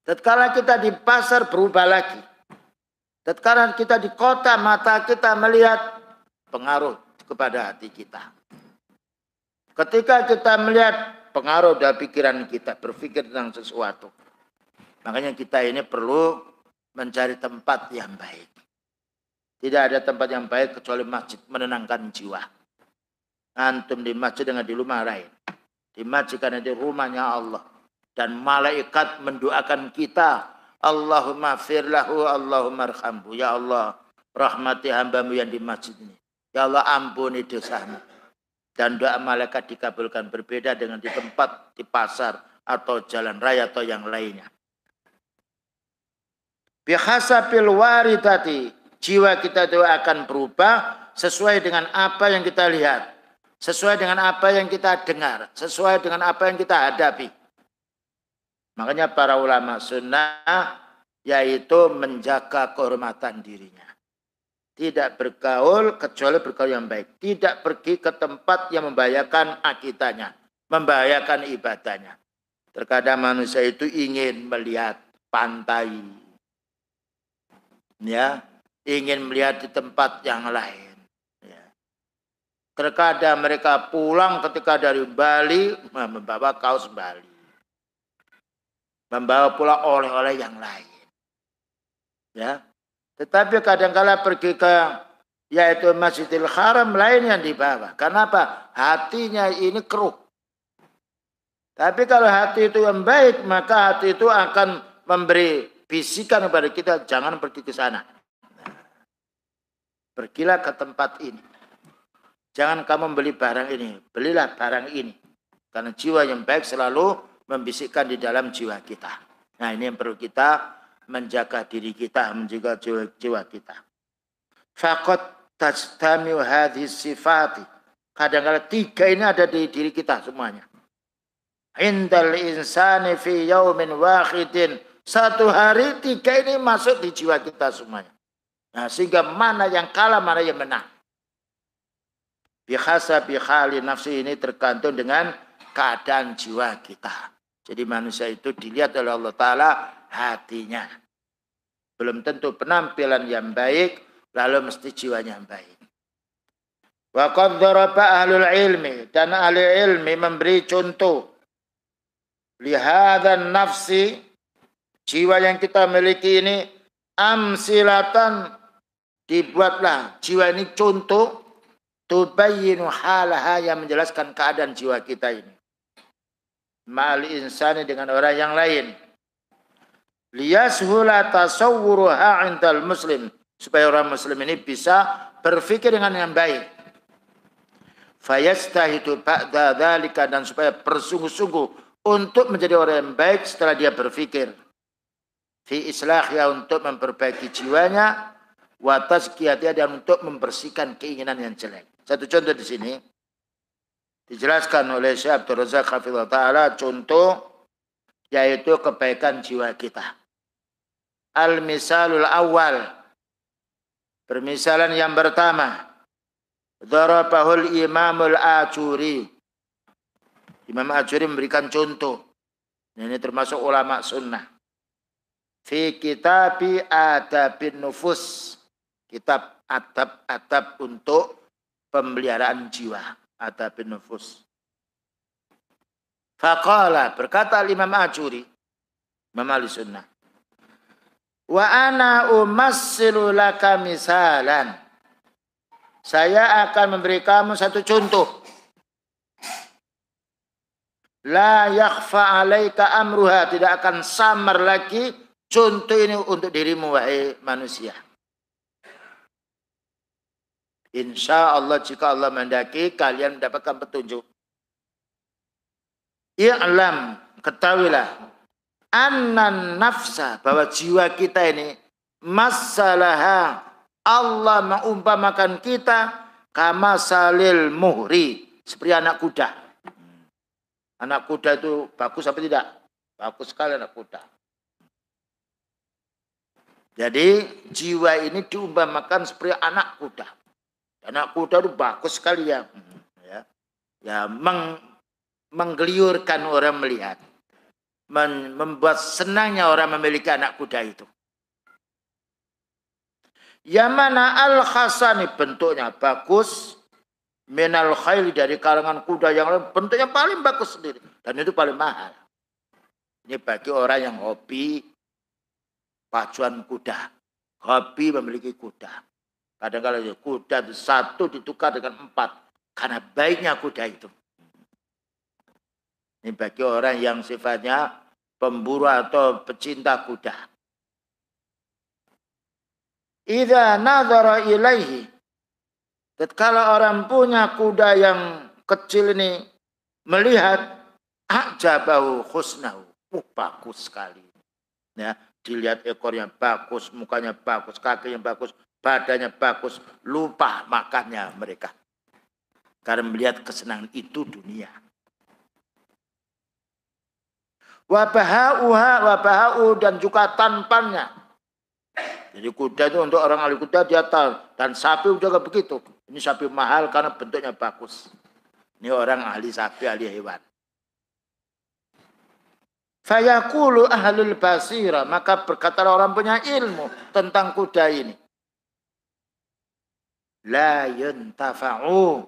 Tatkala kita di pasar, berubah lagi. Tatkala kita di kota, mata kita melihat, pengaruh kepada hati kita. Ketika kita melihat, pengaruh dari pikiran kita, berpikir tentang sesuatu. Makanya kita ini perlu mencari tempat yang baik. Tidak ada tempat yang baik kecuali masjid, menenangkan jiwa. Antum di masjid dengan di rumah lain. Di masjid karena di rumahnya Allah. Dan malaikat mendoakan kita. Allahumma firlahu, Allahumma arhamhu. Ya Allah, rahmati hambamu yang di masjid ini. Ya Allah, ampuni dosamu. Dan doa malaikat dikabulkan, berbeda dengan di tempat, di pasar, atau jalan raya, atau yang lainnya. Bihasabil waridati, jiwa kita itu akan berubah sesuai dengan apa yang kita lihat. Sesuai dengan apa yang kita dengar. Sesuai dengan apa yang kita hadapi. Makanya para ulama sunnah, yaitu menjaga kehormatan dirinya. Tidak bergaul kecuali bergaul yang baik. Tidak pergi ke tempat yang membahayakan akidahnya. Membahayakan ibadahnya. Terkadang manusia itu ingin melihat pantai. Ya, ingin melihat di tempat yang lain. Ya. Terkadang mereka pulang ketika dari Bali, membawa kaos Bali. Membawa pula oleh-oleh yang lain. Ya. Tetapi kadang-kala pergi ke yaitu Masjidil Haram, lain yang dibawa. Kenapa? Hatinya ini keruh. Tapi kalau hati itu yang baik, maka hati itu akan memberi bisikan kepada kita, jangan pergi ke sana. Pergilah ke tempat ini. Jangan kamu beli barang ini, belilah barang ini. Karena jiwa yang baik selalu membisikkan di dalam jiwa kita. Nah, ini yang perlu kita menjaga diri kita, menjaga jiwa kita. Faqad tajtamiu hadhihi sifati. Kadang-kadang 3 ini ada di diri kita semuanya. indal insani fi yaumin wahidin. Satu hari 3 ini masuk di jiwa kita semuanya. Nah, sehingga mana yang kalah, mana yang menang. Bihasabi hali nafsi, ini tergantung dengan keadaan jiwa kita. Jadi manusia itu dilihat oleh Allah Ta'ala hatinya. Belum tentu penampilan yang baik, lalu mesti jiwanya yang baik. Wa qad daraba ahlul ilmi, dan ahli ilmi memberi contoh. Lihadhan nafsi, jiwa yang kita miliki ini, amsilatan, dibuatlah jiwa ini contoh, tubayyinu halaha, yang menjelaskan keadaan jiwa kita ini. Ma'al insani, dengan orang yang lain. Liyashula tasawwuruha 'indal muslim, supaya orang muslim ini bisa berpikir dengan yang baik. Fayastahidu ba'da dzalika, dan supaya bersungguh-sungguh untuk menjadi orang yang baik setelah dia berpikir. Fi islahnya, untuk memperbaiki jiwanya, wa tazkiyatiha, dan untuk membersihkan keinginan yang jelek. Satu contoh di sini dijelaskan oleh Syekh Abdul Razak hafizahullah taala, contoh yaitu kebaikan jiwa kita. Al-misalul awal, permisalan yang pertama, darabahul Imamul Ajuri. Imam Ajuri memberikan contoh. Ini termasuk ulama sunnah. Fi kitabi adabin nufus, kitab adab-adab untuk pemeliharaan jiwa, adabin nufus. Faqala, berkata Imam Ajuri, Imam ahli sunnah, wa ana umassilu laka misalan, saya akan memberi kamu satu contoh. La yakhfa alaika amruha, tidak akan samar lagi contoh ini untuk dirimu wahai manusia. Insya Allah, jika Allah mendaki, kalian mendapatkan petunjuk. I'lam, ketahuilah, annan nafsa, bahwa jiwa kita ini, masalaha, Allah mengumpamakan kita kama salil muhri, seperti anak kuda. Anak kuda itu bagus apa tidak? Bagus sekali anak kuda. Jadi jiwa ini diumpamakan seperti anak kuda. Anak kuda itu bagus sekali ya. Menggeliurkan orang melihat. Membuat senangnya orang memiliki anak kuda itu. Yang mana al-khasani, bentuknya bagus. Minal khayli, dari kalangan kuda yang lain, bentuknya paling bagus sendiri. Dan itu paling mahal. Ini bagi orang yang hobi pacuan kuda. Hobi memiliki kuda. Kadang-kadang kuda itu 1 ditukar dengan 4. Karena baiknya kuda itu. Ini bagi orang yang sifatnya pemburu atau pecinta kuda. Idza nadhara ilaihi, tatkala orang punya kuda yang kecil ini melihat, ajabahu husnahu, bagus sekali. Ya, dilihat ekornya bagus, mukanya bagus, kakinya bagus, badannya bagus, lupa makannya mereka. Karena melihat kesenangan itu dunia. Wabahau, dan juga tanpannya. Jadi kuda itu untuk orang ahli kuda dia tahu. Dan sapi juga begitu. Ini sapi mahal karena bentuknya bagus. Ini orang ahli sapi, ahli hewan. Fayaqulu ahlul basira, maka berkata orang punya ilmu tentang kuda ini. La yuntafa'u.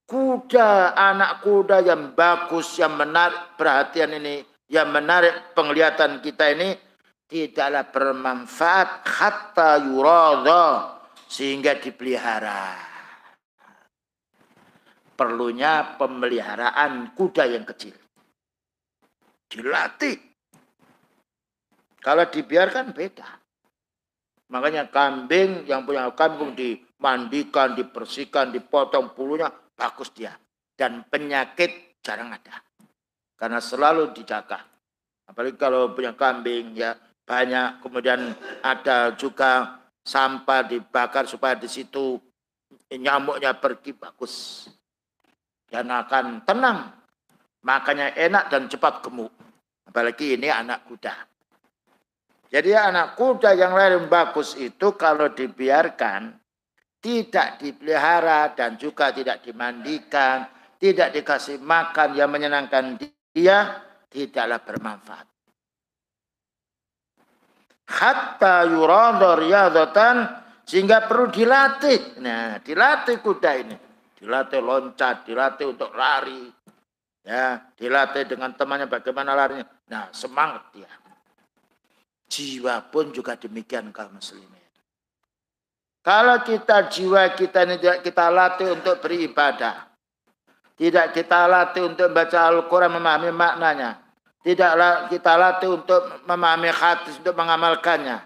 Kuda, anak kuda yang bagus, yang menarik perhatian ini, yang menarik penglihatan kita ini, tidaklah bermanfaat hatta yuradha, sehingga dipelihara. Perlunya pemeliharaan kuda yang kecil. Dilatih. Kalau dibiarkan beda. Makanya kambing, yang punya kambing dimandikan, dibersihkan, dipotong bulunya, bagus dia. Dan penyakit jarang ada. Karena selalu dijaga. Apalagi kalau punya kambing ya banyak, kemudian ada juga sampah dibakar supaya di situ nyamuknya pergi, bagus. Dan akan tenang Makanya enak dan cepat gemuk. Apalagi ini anak kuda. Jadi anak kuda yang lari bagus itu kalau dibiarkan, tidak dipelihara dan juga tidak dimandikan, tidak dikasih makan yang menyenangkan dia, tidaklah bermanfaat. Hatta yurada riyadatan, sehingga perlu dilatih. Nah, dilatih kuda ini. Dilatih loncat, dilatih untuk lari. Ya, dilatih dengan temannya bagaimana larinya. Nah, semangat dia. Jiwa pun juga demikian kaum muslimin. Kalau jiwa kita ini tidak kita latih untuk beribadah, tidak kita latih untuk membaca Al-Quran, memahami maknanya, tidak kita latih untuk memahami hadis, untuk mengamalkannya,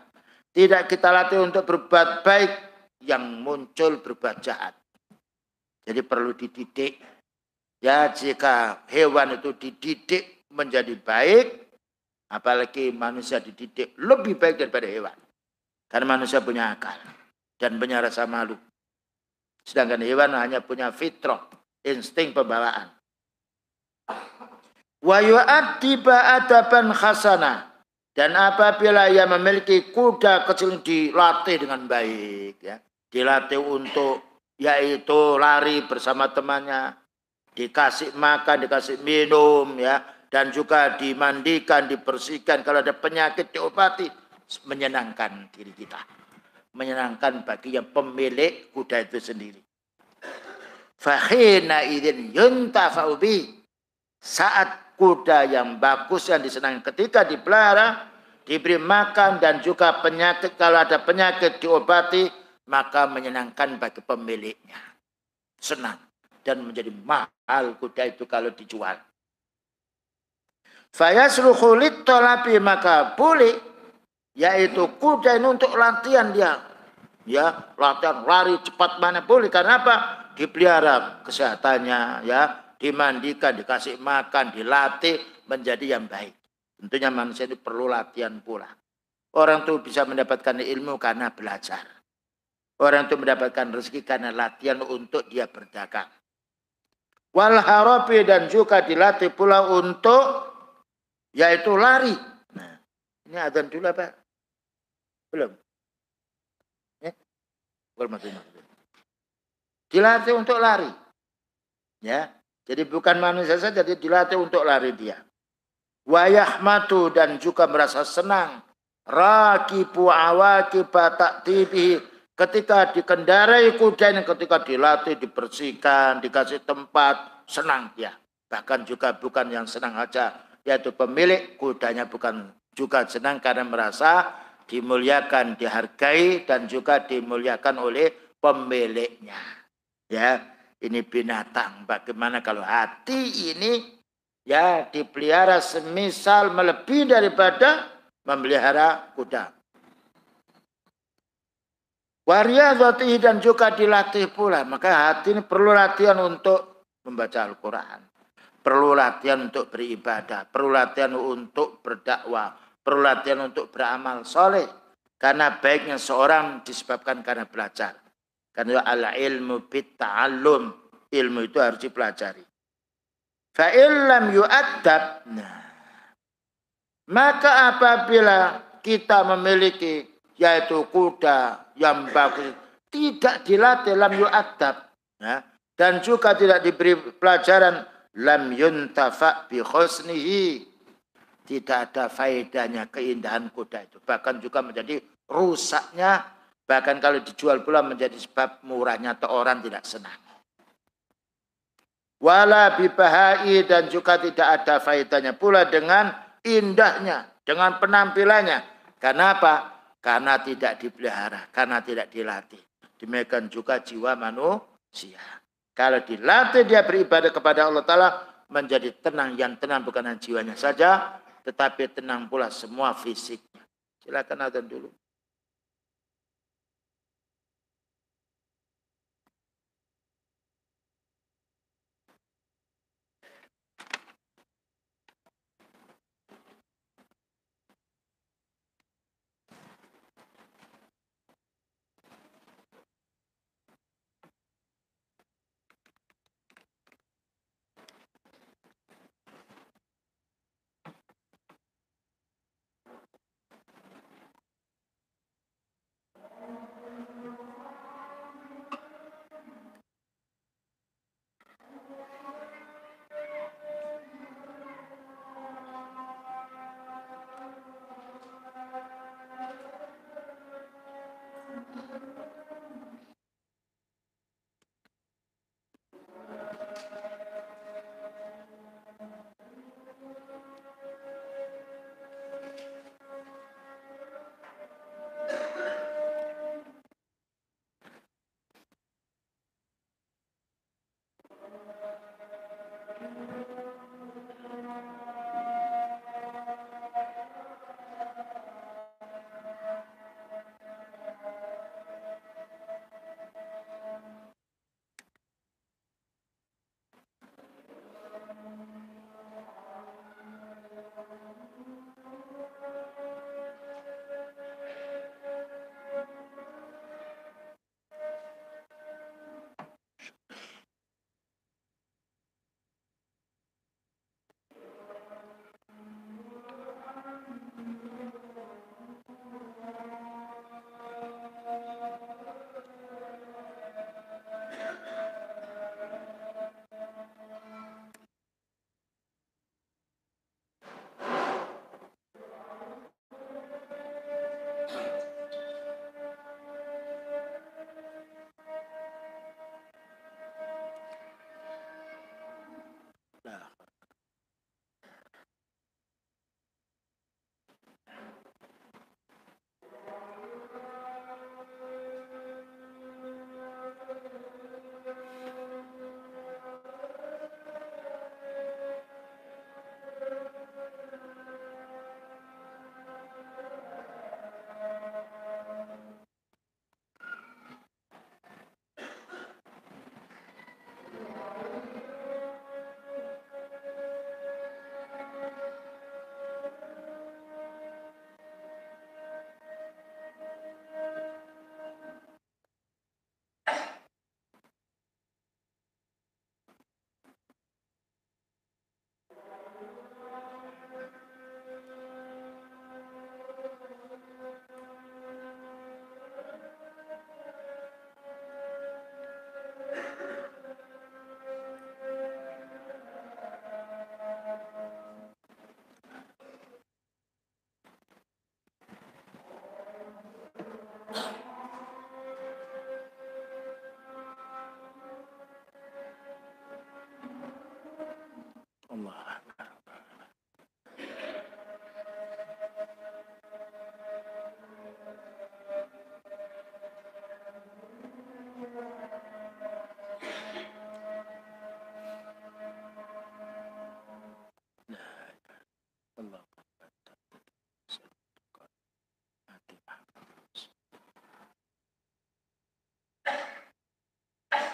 tidak kita latih untuk berbuat baik, yang muncul berbuat jahat. Jadi perlu dididik. Ya, jika hewan itu dididik menjadi baik, apalagi manusia dididik lebih baik daripada hewan. Karena manusia punya akal dan punya rasa malu. Sedangkan hewan hanya punya fitrah, insting pembawaan. Wa yu'addiba adaban khasana. Dan apabila ia memiliki kuda kecil dilatih dengan baik, ya, dilatih untuk yaitu lari bersama temannya, dikasih makan, dikasih minum, ya, dan juga dimandikan, dibersihkan. Kalau ada penyakit diobati, menyenangkan diri kita, menyenangkan bagi yang pemilik kuda itu sendiri. Fakhina idzin yuntafa'u bi, saat kuda yang bagus yang disenangi ketika dipelihara, diberi makan dan juga penyakit, kalau ada penyakit diobati, maka menyenangkan bagi pemiliknya, senang dan menjadi mahal kuda itu kalau dijual. Fayasluhu lit-talabi, maka boleh yaitu kuda ini untuk latihan dia. Ya, latihan lari cepat mana boleh. Karena apa? Dipelihara kesehatannya, ya, dimandikan, dikasih makan, dilatih menjadi yang baik. Tentunya manusia itu perlu latihan pula. Orang itu bisa mendapatkan ilmu karena belajar. Orang itu mendapatkan rezeki karena latihan untuk dia berdagang. Wal harabi, dan juga dilatih pula untuk yaitu lari. Nah, ini adzan dulu apa? Belum. Dilatih untuk lari. Ya. Jadi bukan manusia saja, jadi dilatih untuk lari dia. Wa yahmatu, dan juga merasa senang. Raqibu awaqiba ta'tibihi, ketika dikendarai kuda ini, ketika dilatih, dibersihkan, dikasih tempat, senang dia. Bahkan juga bukan yang senang aja, yaitu pemilik kudanya bukan juga senang karena merasa dimuliakan, dihargai, dan juga dimuliakan oleh pemiliknya. Ya, ini binatang. Bagaimana kalau hati ini ya dipelihara semisal melebihi daripada memelihara kuda. Wariyadhatihi, dan juga dilatih pula. Maka hati ini perlu latihan untuk membaca Al-Quran. Perlu latihan untuk beribadah. Perlu latihan untuk berdakwah. Perlu latihan untuk beramal soleh. Karena baiknya seorang disebabkan karena belajar. Karena al-ilmu bit-ta'allum. Ilmu itu harus dipelajari. Fa'illam yu'addab. Nah, maka apabila kita memiliki yaitu kuda yang bagus, tidak dilatih, lam yu'addab. Nah, dan juga tidak diberi pelajaran, lam yuntafa' bi khusnihi. Tidak ada faedahnya keindahan kuda itu. Bahkan juga menjadi rusaknya. Bahkan kalau dijual pula menjadi sebab murahnya atau orang tidak senang. Wala bibahai, dan juga tidak ada faedahnya pula dengan indahnya, dengan penampilannya. Karena apa? Karena tidak dipelihara, karena tidak dilatih. Demikian juga jiwa manusia. Kalau dilatih dia beribadah kepada Allah Ta'ala, menjadi tenang. Yang tenang bukan hanya jiwanya saja, tetapi tenang pula semua fisiknya. Silakan adzan dulu.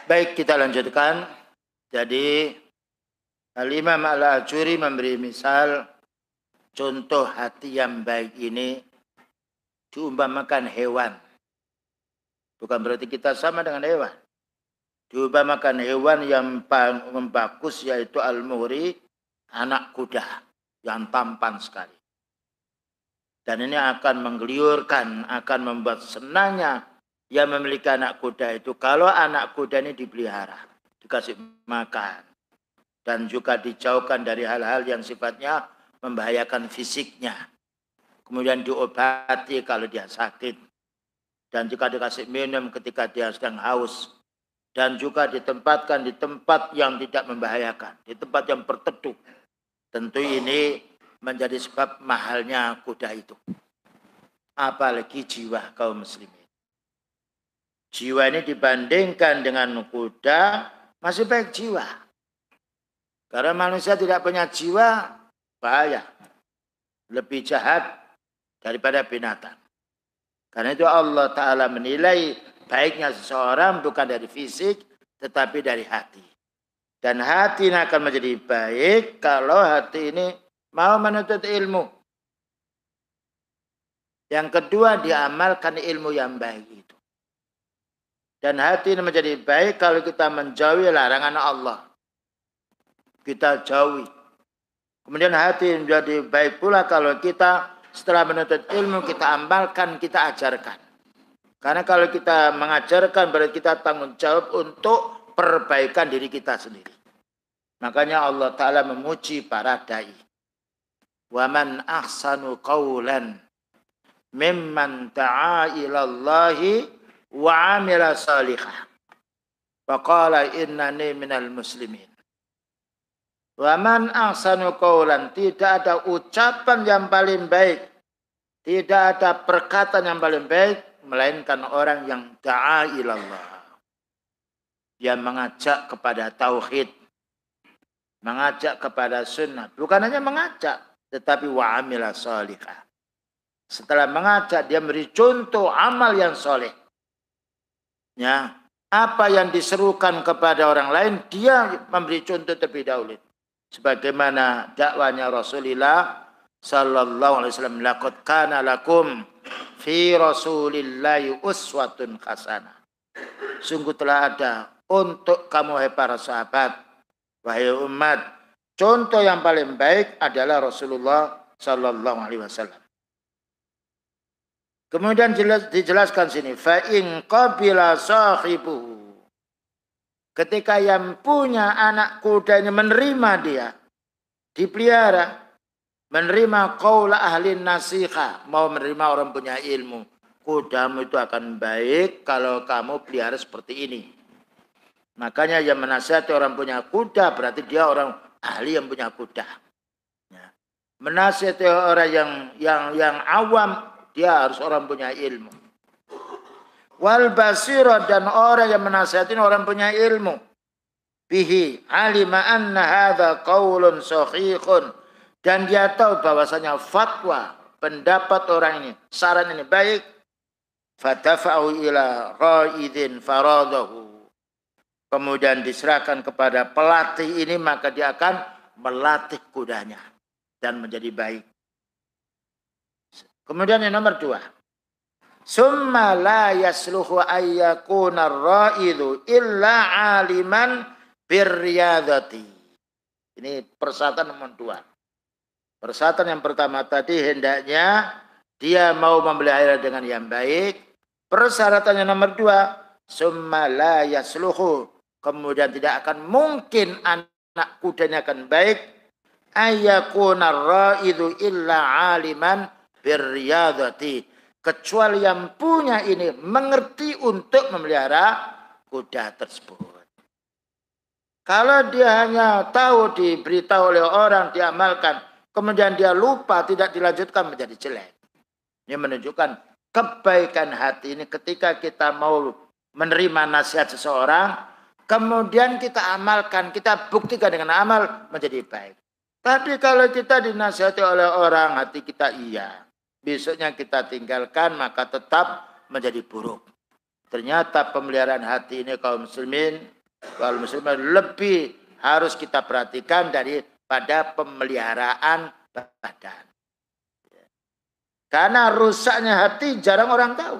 Baik, kita lanjutkan. Jadi Al-Imam Al-Ajuri memberi misal contoh hati yang baik ini diumpamakan hewan. Bukan berarti kita sama dengan hewan. Diumpamakan hewan yang paling bagus yaitu al-muhri, anak kuda yang tampan sekali. Dan ini akan menggeliurkan, akan membuat senangnya yang memiliki anak kuda itu kalau anak kuda ini dipelihara, dikasih makan, dan juga dijauhkan dari hal-hal yang sifatnya membahayakan fisiknya. Kemudian diobati kalau dia sakit, dan juga dikasih minum ketika dia sedang haus, dan juga ditempatkan di tempat yang tidak membahayakan, di tempat yang berteduh. Tentu ini menjadi sebab mahalnya kuda itu. Apalagi jiwa kaum muslimin. Jiwa ini dibandingkan dengan kuda masih baik jiwa. Karena manusia tidak punya jiwa, bahaya. Lebih jahat daripada binatang. Karena itu Allah Ta'ala menilai baiknya seseorang bukan dari fisik, tetapi dari hati. Dan hati ini akan menjadi baik kalau hati ini mau menuntut ilmu. Yang kedua, diamalkan ilmu yang baik itu. Dan hati ini menjadi baik kalau kita menjauhi larangan Allah. Kita jauhi. Kemudian hati menjadi baik pula kalau kita setelah menuntut ilmu, kita amalkan, kita ajarkan. Karena kalau kita mengajarkan, berarti kita tanggung jawab untuk perbaikan diri kita sendiri. Makanya Allah Ta'ala memuji para da'i. Wa man ahsanu qawlan mimman ta'a ilallahi wa amila salihah. Wa qala innani minal muslimin. Wa man ahsanu qawlan. Tidak ada ucapan yang paling baik. Tidak ada perkataan yang paling baik. Melainkan orang yang ta'a ilallah. Yang mengajak kepada tauhid. Mengajak kepada sunnah. Bukan hanya mengajak. Tetapi wa'amila salihah. Setelah mengajak, dia beri contoh amal yang soleh. Ya, apa yang diserukan kepada orang lain, dia memberi contoh terlebih dahulu. Sebagaimana dakwanya Rasulullah sallallahu alaihi wasallam, laqad kana lakum fi rasulillahi uswatun hasanah. Sungguh telah ada untuk kamu hai para sahabat, wahai umat, contoh yang paling baik adalah Rasulullah sallallahu alaihi wasallam. Kemudian dijelaskan sini, fa in qabila sahibuhu. Ketika yang punya anak kuda ini menerima dia, dipelihara, menerima qaula ahli nasiha, mau menerima orang punya ilmu. Kudamu itu akan baik kalau kamu pelihara seperti ini. Makanya yang menasihati orang punya kuda berarti dia orang ahli yang punya kuda. Ya. Menasihati orang yang awam, dia harus orang punya ilmu. Wal basira, dan orang yang menasihati orang punya ilmu. Bihi alima anna hadza qaulun sahihun, dan dia tahu bahwasanya fatwa, pendapat orang ini, saran ini baik. Fatafa'u ila ra'idin faradahu. Kemudian diserahkan kepada pelatih ini, maka dia akan melatih kudanya dan menjadi baik. Kemudian yang nomor 2. Summa la yasluhu ayyakuna ar-ra'idu illa aliman birriyadati. Ini persyaratan nomor 2. Persyaratan yang pertama tadi hendaknya dia mau memelihara dengan yang baik. Persyaratan yang nomor 2. Summa la yasluhu. Kemudian tidak akan mungkin anak kudanya akan baik. Ayyakuna ar-ra'idu illa aliman birriyadati, kecuali yang punya ini mengerti untuk memelihara kuda tersebut. Kalau dia hanya tahu, diberitahu oleh orang, diamalkan, kemudian dia lupa, tidak dilanjutkan, menjadi jelek. Ini menunjukkan kebaikan hati ini ketika kita mau menerima nasihat seseorang, kemudian kita amalkan, kita buktikan dengan amal, menjadi baik. Tapi kalau kita dinasihati oleh orang, hati kita iya, besoknya kita tinggalkan, maka tetap menjadi buruk. Ternyata pemeliharaan hati ini kaum muslimin Kalau muslimah lebih harus kita perhatikan daripada pemeliharaan badan. Karena rusaknya hati jarang orang tahu.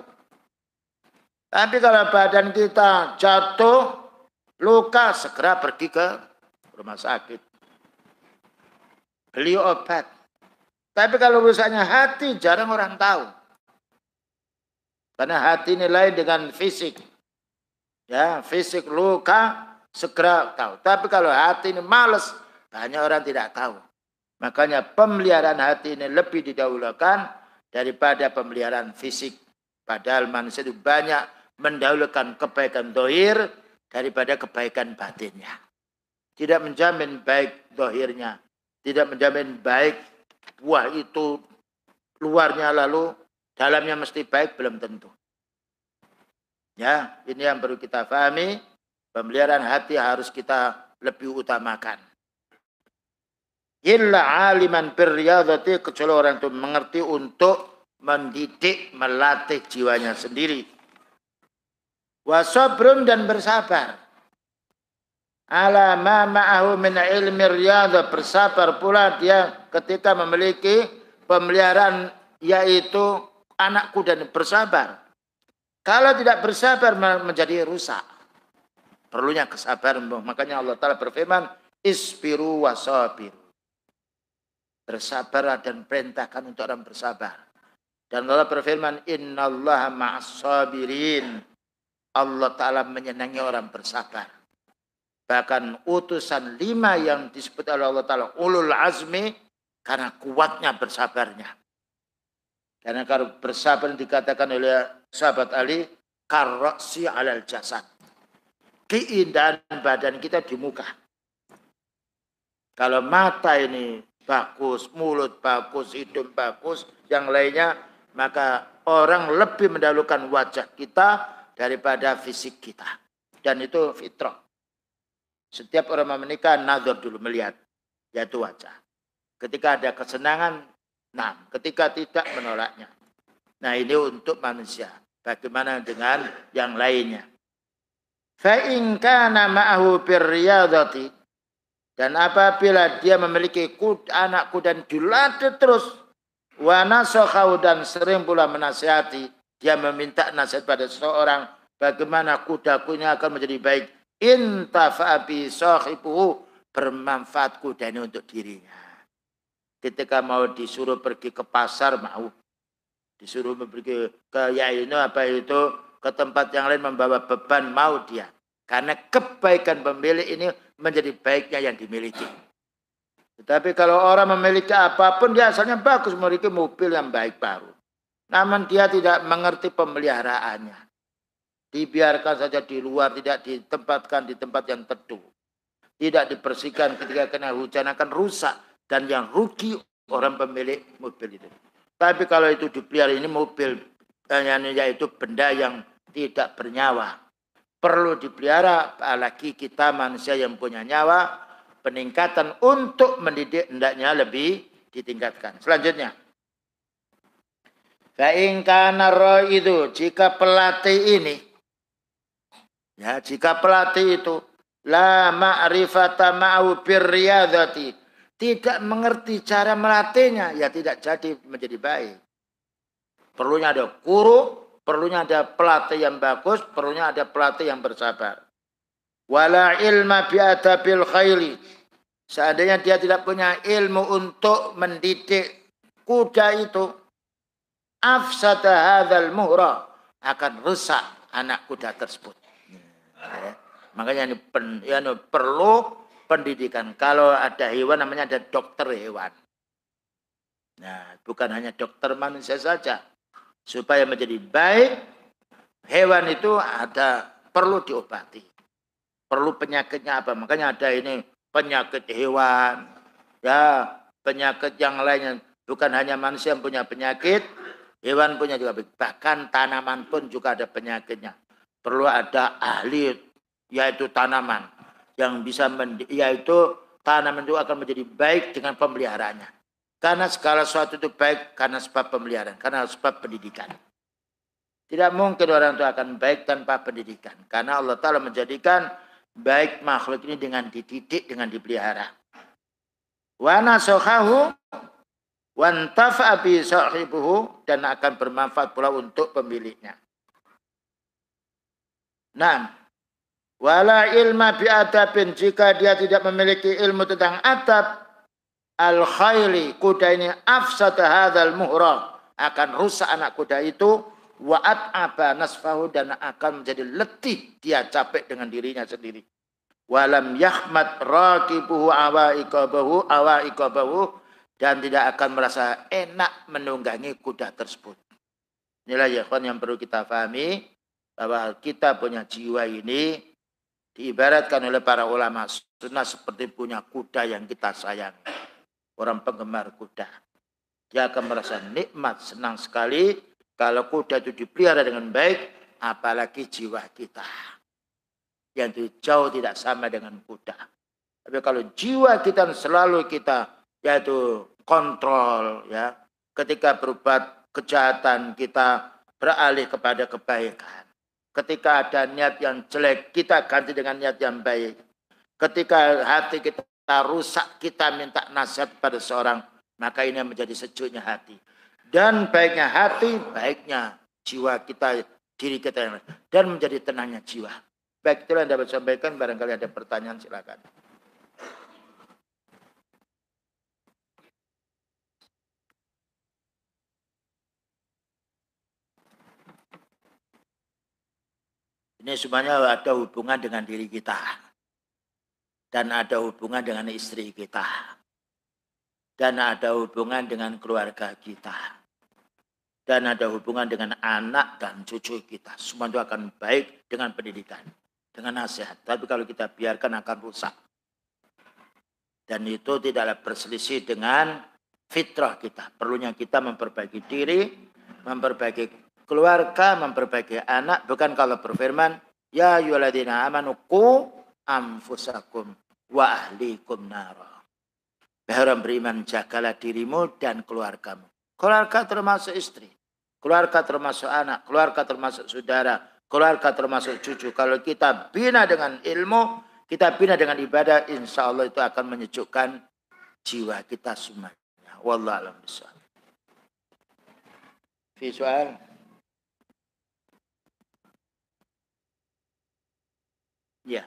Tapi kalau badan kita jatuh, luka, segera pergi ke rumah sakit. Beli obat. Tapi kalau rusaknya hati jarang orang tahu. Karena hati ini lain dengan fisik. Ya, fisik luka segera tahu. Tapi kalau hati ini malas, banyak orang tidak tahu. Makanya pemeliharaan hati ini lebih didahulukan daripada pemeliharaan fisik. Padahal manusia itu banyak mendahulukan kebaikan dohir daripada kebaikan batinnya. Tidak menjamin baik dohirnya. Tidak menjamin baik buah itu luarnya lalu dalamnya mesti baik, belum tentu. Ya, ini yang perlu kita pahami. Pemeliharaan hati harus kita lebih utamakan. Illa aliman birriyadati, kecuali orang itu mengerti untuk mendidik, melatih jiwanya sendiri. Wasabrun, dan bersabar. Ala ma ma'ahu min ilmi riyadah, bersabar pula dia ketika memiliki pemeliharaan yaitu anak kuda, bersabar. Kalau tidak bersabar menjadi rusak. Perlunya kesabaran. Makanya Allah Ta'ala berfirman, isbiru wasabiru. Bersabarlah dan perintahkan untuk orang bersabar. Dan Allah berfirman, innallaha ma'as sabirin. Allah Ta'ala menyenangi orang bersabar. Bahkan utusan 5 yang disebut oleh Allah Ta'ala ulul azmi, karena kuatnya bersabarnya. Karena kalau bersabar dikatakan oleh sahabat Ali, karroksi alal jasad. Keindahan badan kita di muka. Kalau mata ini bagus, mulut bagus, hidung bagus, yang lainnya, maka orang lebih mendahulukan wajah kita daripada fisik kita. Dan itu fitrah. Setiap orang mau menikah, nazar dulu melihat, yaitu wajah. Ketika ada kesenangan, nah, ketika tidak, menolaknya. Nah, ini untuk manusia. Bagaimana dengan yang lainnya? Fa in kana ma'ahu birriyadati, dan apabila dia memiliki anak kuda dan dilatih terus, wa nasakhahu, dan sering pula menasihati, dia meminta nasihat pada seseorang bagaimana kudakunya akan menjadi baik, intafa'a bi sahibuhu, bermanfaat kuda ini untuk dirinya. Ketika mau disuruh pergi ke pasar, mau. Disuruh pergi ke ke tempat yang lain membawa beban, mau dia. Karena kebaikan pemilik ini menjadi baiknya yang dimiliki. Tetapi kalau orang memiliki apapun, dia asalnya bagus, memiliki mobil yang baik baru. Namun dia tidak mengerti pemeliharaannya. Dibiarkan saja di luar, tidak ditempatkan di tempat yang teduh. Tidak dibersihkan, ketika kena hujan akan rusak. Dan yang rugi orang pemilik mobil itu. Tapi kalau itu dipelihara, ini mobil, yaitu benda yang tidak bernyawa. Perlu dipelihara, apalagi kita manusia yang punya nyawa, peningkatan untuk mendidik hendaknya lebih ditingkatkan. Selanjutnya. Fa'ingkana itu, jika pelatih ini, ya, jika pelatih itu, la ma'rifata ma'u birriyadati, tidak mengerti cara melatihnya, ya tidak jadi menjadi baik. Perlunya ada guru, perlunya ada pelatih yang bagus, perlunya ada pelatih yang bersabar. Wala ilma bi'adabil khayli. Seandainya dia tidak punya ilmu untuk mendidik kuda itu, afsada hadzal muhra, akan rusak anak kuda tersebut. Ya. Makanya ini perlu pendidikan. Kalau ada hewan namanya ada dokter hewan. Nah, bukan hanya dokter manusia saja. Supaya menjadi baik, hewan itu perlu diobati. Perlu penyakitnya apa? Makanya ada ini penyakit hewan. Ya, penyakit yang lainnya. Bukan hanya manusia yang punya penyakit, hewan punya juga. Bahkan tanaman pun juga ada penyakitnya. Perlu ada ahli, yaitu tanaman. Yang bisa yaitu tanaman itu akan menjadi baik dengan pemeliharaannya. Karena segala sesuatu itu baik karena sebab pemeliharaan, karena sebab pendidikan. Tidak mungkin orang itu akan baik tanpa pendidikan. Karena Allah Ta'ala menjadikan baik makhluk ini dengan dididik, dengan dipelihara. Wa nasakhahu wantafa bi sahibuhu, dan akan bermanfaat pula untuk pemiliknya. Nah, wala ilma bi adabin, jika dia tidak memiliki ilmu tentang adab, al khayli, kuda ini afsad hadzal muhraq, akan rusak anak kuda itu, wa at'aba nasfahu, dan akan menjadi letih, dia capek dengan dirinya sendiri. Walam yahmad raqibuhu awaiqabahu, dan tidak akan merasa enak menunggangi kuda tersebut. Inilah ya kawan yang perlu kita pahami, bahwa kita punya jiwa ini diibaratkan oleh para ulama sunnah seperti punya kuda yang kita sayangi. Orang penggemar kuda, dia akan merasa nikmat, senang sekali kalau kuda itu dipelihara dengan baik, apalagi jiwa kita yang itu jauh tidak sama dengan kuda. Tapi kalau jiwa kita selalu kita yaitu kontrol, ya, ketika berbuat kejahatan kita beralih kepada kebaikan. Ketika ada niat yang jelek, kita ganti dengan niat yang baik. Ketika hati kita rusak, kita minta nasihat pada seorang, maka ini menjadi sejuknya hati. Dan baiknya hati, baiknya jiwa kita, diri kita, dan menjadi tenangnya jiwa. Baik, itulah yang dapat sampaikan. Barangkali ada pertanyaan, silakan. Ini semuanya ada hubungan dengan diri kita. Dan ada hubungan dengan istri kita. Dan ada hubungan dengan keluarga kita. Dan ada hubungan dengan anak dan cucu kita. Semua itu akan baik dengan pendidikan, dengan nasihat. Tapi kalau kita biarkan akan rusak. Dan itu tidaklah berselisih dengan fitrah kita. Perlunya kita memperbaiki diri, memperbaiki keluarga, memperbaiki anak. Bukan kalau berfirman, ya ayyuhalladzina amanu qu anfusakum wa ahlikum nara. Orang beriman, jagalah dirimu dan keluargamu. Keluarga termasuk istri, keluarga termasuk anak, keluarga termasuk saudara, keluarga termasuk cucu. Kalau kita bina dengan ilmu, kita bina dengan ibadah, insya Allah itu akan menyejukkan jiwa kita semuanya. Wallahu a'lam bishawab. Visual. Ya.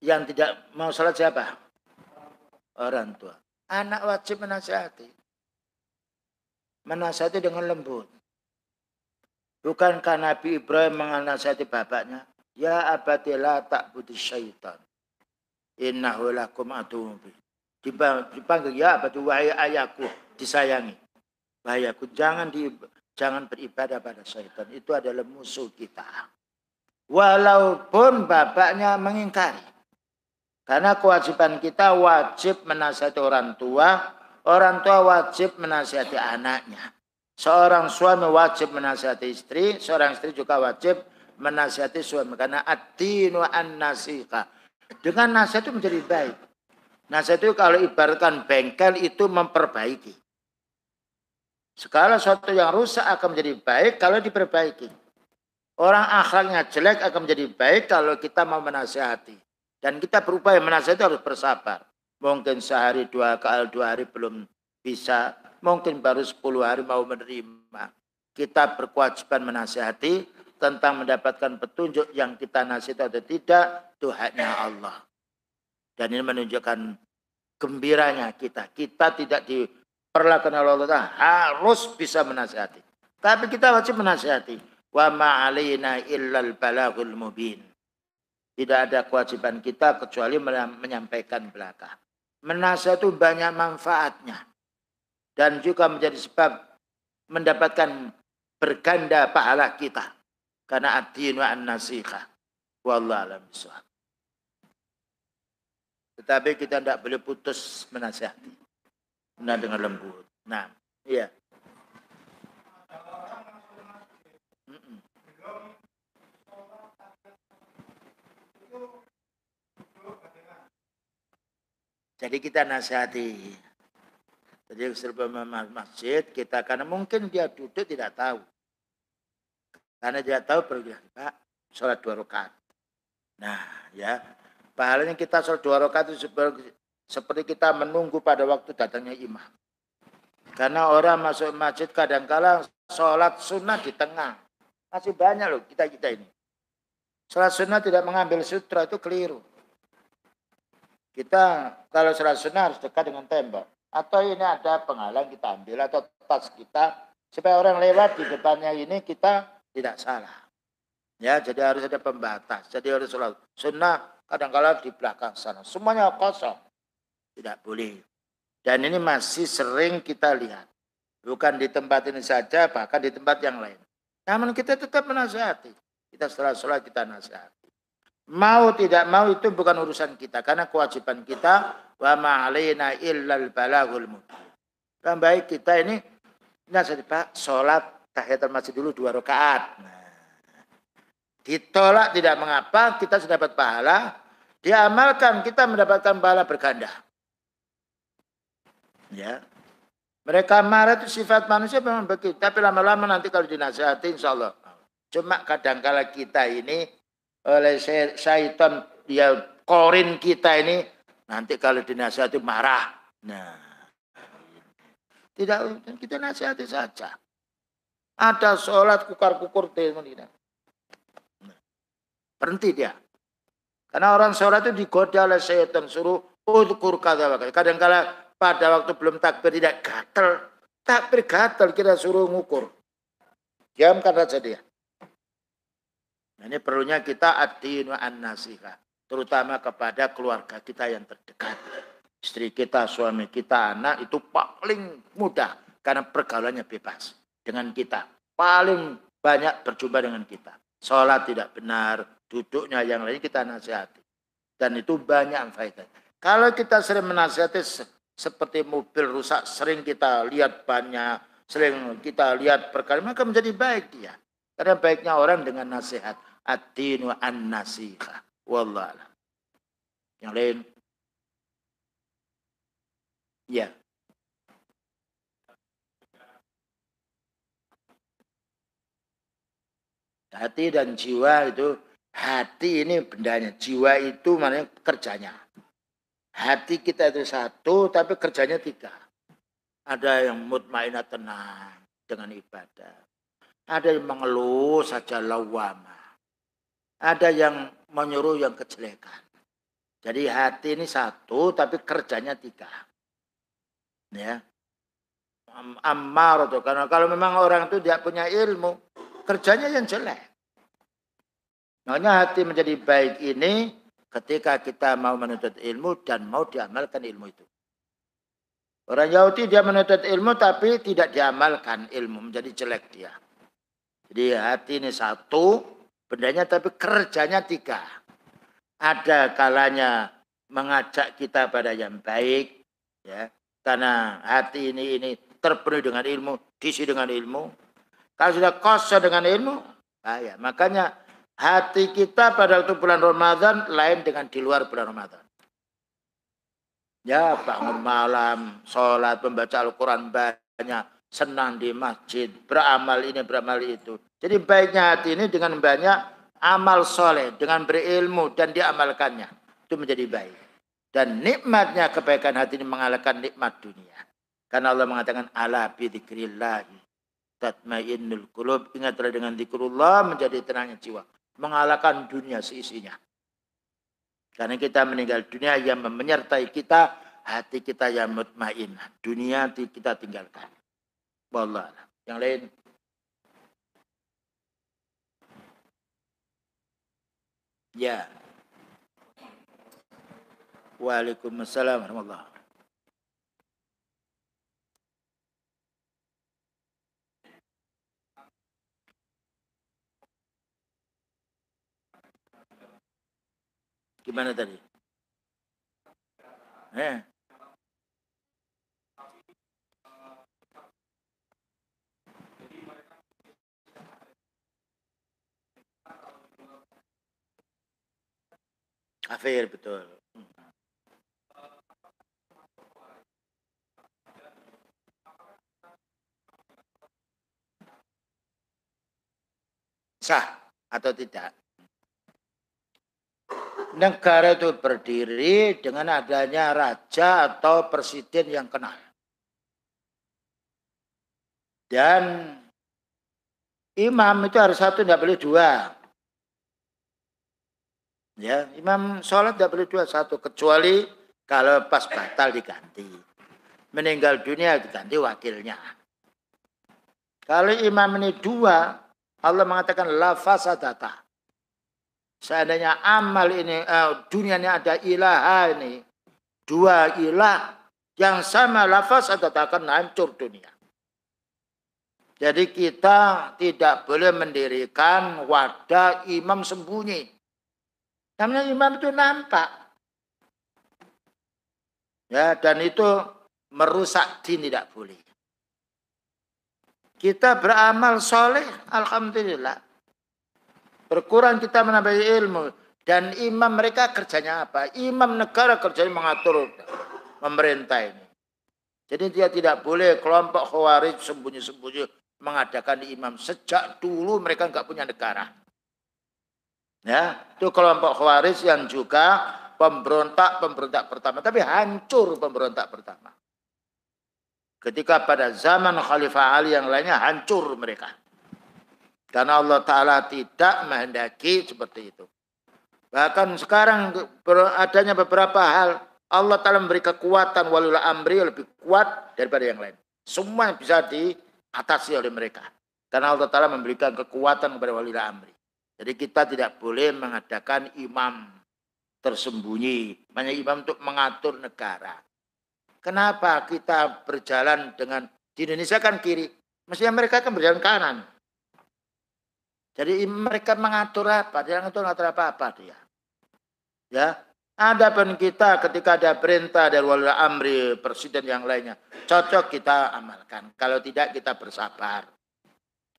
Yang tidak mau salat siapa? Orang tua. Anak wajib menasihati. Menasihati dengan lembut. Bukankah Nabi Ibrahim menasihati bapaknya? Ya abati la ta'budi syaitan. Innahu lakum aduwwun. Dipanggil ya abati, wahai ayahku, disayangi. Wahai ayahku, jangan beribadah pada syaitan. Itu adalah musuh kita. Walaupun bapaknya mengingkari. Karena kewajiban kita wajib menasihati orang tua wajib menasihati anaknya. Seorang suami wajib menasihati istri, seorang istri juga wajib menasihati suami. Karena ad-dinu an-nasiha. Dengan nasihat itu menjadi baik. Nasihat itu kalau ibaratkan bengkel itu memperbaiki. Segala sesuatu yang rusak akan menjadi baik kalau diperbaiki. Orang akhlaknya jelek akan menjadi baik kalau kita mau menasihati. Dan kita berupaya menasihati, harus bersabar. Mungkin sehari dua hari belum bisa. Mungkin baru 10 hari mau menerima. Kita berkewajiban menasihati tentang mendapatkan petunjuk yang kita nasihati atau tidak. Itu haknya Allah. Dan ini menunjukkan gembiranya kita. Kita tidak diperlakukan oleh Allah. Harus bisa menasihati. Tapi kita wajib menasihati. Wa ma'alina illal balagul mubin. Tidak ada kewajiban kita kecuali menyampaikan belaka. Menasihat itu banyak manfaatnya. Dan juga menjadi sebab mendapatkan berganda pahala kita. Karena ad-dinu an-nasiha. Wallahu a'lam bishawab. Tetapi kita tidak boleh putus menasihati. Benar dengan lembut. Nah, iya. Jadi kita nasihati. Jadi sebelum masjid kita, karena mungkin dia duduk tidak tahu. Karena dia tahu pergi Pak, sholat 2 rakaat. Nah, ya. Pahalanya kita sholat 2 rakaat itu seperti kita menunggu pada waktu datangnya imam. Karena orang masuk masjid kadang-kala sholat sunnah di tengah. Masih banyak loh kita ini. Sholat sunnah tidak mengambil sutra itu keliru. Kita kalau sholat sunnah harus dekat dengan tembok. Atau ini ada penghalang kita ambil atau tas kita. Supaya orang lewat di depannya ini kita tidak salah. Ya, jadi harus ada pembatas. Jadi harus sholat sunnah kadang-kala di belakang sana. Semuanya kosong. Tidak boleh. Dan ini masih sering kita lihat. Bukan di tempat ini saja, bahkan di tempat yang lain. Namun kita tetap menasihati. Kita setelah sholat kita nasihati. Mau tidak mau itu bukan urusan kita. Karena kewajiban kita. Wa ma'alaina illal balaghul mubin. Yang baik kita ini. Nasihati Pak, sholat tahiyatul masjid dulu 2 rakaat. Nah, ditolak tidak mengapa, kita sudah dapat pahala. Diamalkan, kita mendapatkan pahala berganda. Ya. Mereka marah itu sifat manusia memang begitu. Tapi lama-lama nanti kalau dinasihati insya Allah. Cuma kadang-kala kita ini oleh syaitan dia korin kita ini nanti kalau dinasihati marah. Nah, tidak, kita nasihati saja. Ada sholat kukar-kukur tidak. Berhenti dia. Karena orang sholat itu digoda oleh syaitan suruh udkur kata. Kadang-kala pada waktu belum takbir tidak gatel. Takbir gatel kita suruh ngukur. Diamkan saja dia. Nah, ini perlunya kita ad-din wa an-nasihah. Terutama kepada keluarga kita yang terdekat. Istri kita, suami kita, anak itu paling mudah. Karena pergaulannya bebas dengan kita. Paling banyak berjumpa dengan kita. Sholat tidak benar. Duduknya yang lain kita nasihati. Dan itu banyak faedah. Kalau kita sering menasihati seperti mobil rusak, sering kita lihat banyak, sering kita lihat perkara, maka menjadi baik dia. Karena baiknya orang dengan nasihat. Ad-din wa an-nasihah. Wallah. Yang lain. Ya. Hati dan jiwa itu, hati ini bendanya, jiwa itu maknanya kerjanya. Hati kita itu satu, tapi kerjanya 3. Ada yang mutmainah tenang dengan ibadah. Ada yang mengeluh saja lawama. Ada yang menyuruh yang kejelekan. Jadi hati ini satu, tapi kerjanya 3. Ya. Ammar itu, karena kalau memang orang itu tidak punya ilmu, kerjanya yang jelek. Makanya hati menjadi baik ini ketika kita mau menuntut ilmu dan mau diamalkan ilmu itu. Orang Yahudi dia menuntut ilmu tapi tidak diamalkan ilmu, menjadi jelek dia. Jadi hati ini satu, bendanya tapi kerjanya 3. Ada kalanya mengajak kita pada yang baik, ya, karena hati ini terpenuhi dengan ilmu, diisi dengan ilmu. Kalau sudah kosong dengan ilmu, ya, makanya hati kita pada waktu bulan Ramadan lain dengan di luar bulan Ramadan. Ya, bangun malam, sholat, membaca Al-Quran banyak, senang di masjid, beramal ini, beramal itu. Jadi baiknya hati ini dengan banyak amal soleh, dengan berilmu dan diamalkannya. Itu menjadi baik. Dan nikmatnya kebaikan hati ini mengalahkan nikmat dunia. Karena Allah mengatakan, ala bidzikrillahi tatmainnul qulub. Ingatlah dengan zikrullah menjadi tenangnya jiwa. Mengalahkan dunia seisinya. Karena kita meninggal dunia yang menyertai kita, hati kita yang mutmainnah. Dunia kita tinggalkan. Wallah. Yang lain. Ya. Waalaikumsalam warahmatullahi wabarakatuh. Gimana tadi? Kafir, betul. sah atau tidak. Negara itu berdiri dengan adanya raja atau presiden yang kenal. Dan imam itu harus satu, tidak boleh dua. Ya, imam sholat tidak boleh dua, satu, kecuali kalau pas batal diganti. Meninggal dunia diganti wakilnya. Kalau imam ini dua, Allah mengatakan la fasadata. Seandainya amal ini, dunia ini ada ilaha ini, dua ilah yang sama, la fasadata, akan hancur dunia. Jadi kita tidak boleh mendirikan wadah imam sembunyi. Namanya imam itu nampak. Ya, dan itu merusak din, tidak boleh. Kita beramal soleh, alhamdulillah. Berkurang kita menambah ilmu. Dan imam mereka kerjanya apa? Imam negara kerjanya mengatur pemerintah ini. Jadi dia tidak boleh kelompok khawarij sembunyi-sembunyi mengadakan imam. Sejak dulu mereka nggak punya negara. Ya, itu kelompok khawarij yang juga pemberontak pertama. Tapi hancur pemberontak pertama. Ketika pada zaman Khalifah Ali yang lainnya hancur mereka. Karena Allah Ta'ala tidak menghendaki seperti itu. Bahkan sekarang adanya beberapa hal, Allah Ta'ala memberi kekuatan walul amri lebih kuat daripada yang lain. Semua bisa diatasi oleh mereka. Karena Allah Ta'ala memberikan kekuatan kepada walul amri. Jadi kita tidak boleh mengadakan imam tersembunyi. Hanya imam untuk mengatur negara. Kenapa kita berjalan dengan, di Indonesia kan kiri, mestinya mereka kan berjalan kanan. Jadi mereka mengatur apa? Dia mengatur apa dia. Ya, adapun kita ketika ada perintah dari wali amri, presiden yang lainnya, cocok kita amalkan. Kalau tidak kita bersabar.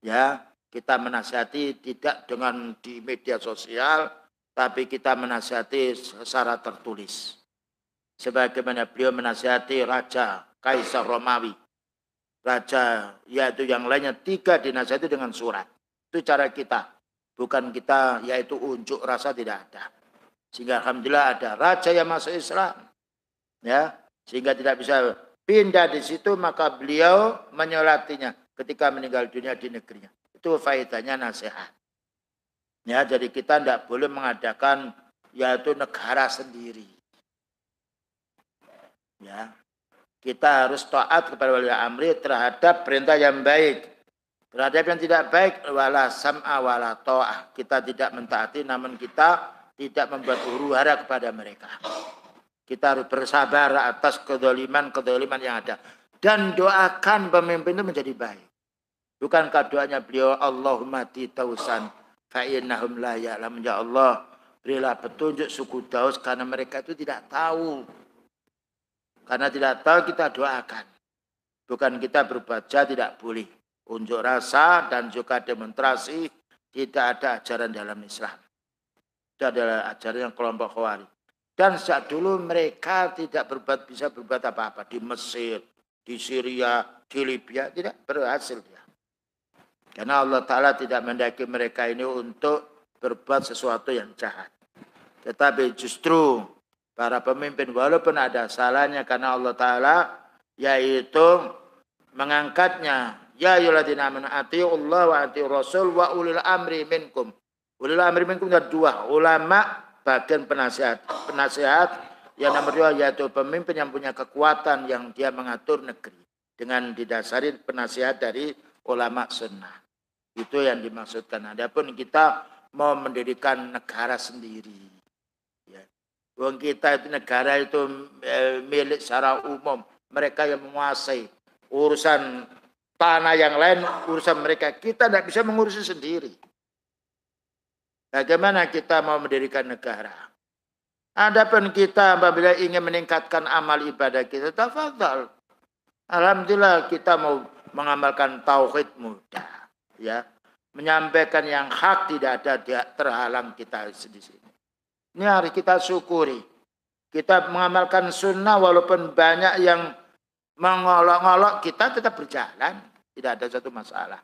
Ya, kita menasihati tidak dengan di media sosial, tapi kita menasihati secara tertulis. Sebagaimana beliau menasihati Raja Kaisar Romawi. Raja, yaitu yang lainnya 3 dinasihati dengan surat. Itu cara kita. Bukan kita yaitu unjuk rasa, tidak ada. Sehingga alhamdulillah ada raja yang masuk Islam. Ya, sehingga tidak bisa pindah di situ, maka beliau menyolatinya ketika meninggal dunia di negerinya. Itu faedahnya nasihat. Ya, jadi kita tidak boleh mengadakan yaitu negara sendiri. Ya, kita harus taat kepada wali amri terhadap perintah yang baik. Terhadap yang tidak baik, wala sam'a wala ta'ah. Kita tidak mentaati, namun kita tidak membuat huru-hara kepada mereka. Kita harus bersabar atas kedoliman yang ada. Dan doakan pemimpin itu menjadi baik. Bukankah doanya beliau, Allahumma di tausan fa'innahum la ya'lam. Ya Allah, berilah petunjuk suku Daus karena mereka itu tidak tahu. Karena tidak tahu kita doakan. Bukan kita berbuat jahat, tidak boleh. Unjuk rasa dan juga demonstrasi tidak ada ajaran dalam Islam. Itu adalah ajaran yang kelompok Khawarij. Dan sejak dulu mereka tidak bisa berbuat apa-apa. Di Mesir, di Syria, di Libya, tidak berhasil dia. Karena Allah Ta'ala tidak mendaki mereka ini untuk berbuat sesuatu yang jahat. Tetapi justru para pemimpin walaupun ada salahnya karena Allah Ta'ala yaitu mengangkatnya. Ya ayyuhalladzina amanu atii'ullaha wa atii'ur rasul wa ulil amri minkum. Ulil amri minkum ada 2. Ulama bagian penasihat yang nomor 2 yaitu pemimpin yang punya kekuatan yang dia mengatur negeri dengan didasari penasihat dari ulama sunnah. Itu yang dimaksudkan. Adapun kita mau mendirikan negara sendiri. Ya. Wong kita itu negara itu milik secara umum. Mereka yang menguasai urusan tanah yang lain, urusan mereka. Kita tidak bisa mengurusi sendiri. Bagaimana kita mau mendirikan negara? Adapun kita apabila ingin meningkatkan amal ibadah kita, tafadhal. Alhamdulillah kita mau mengamalkan tauhid mudah. Ya, menyampaikan yang hak tidak ada terhalang kita di sini. Ini harus kita syukuri. Kita mengamalkan sunnah walaupun banyak yang mengolok-olok, kita tetap berjalan. Tidak ada satu masalah.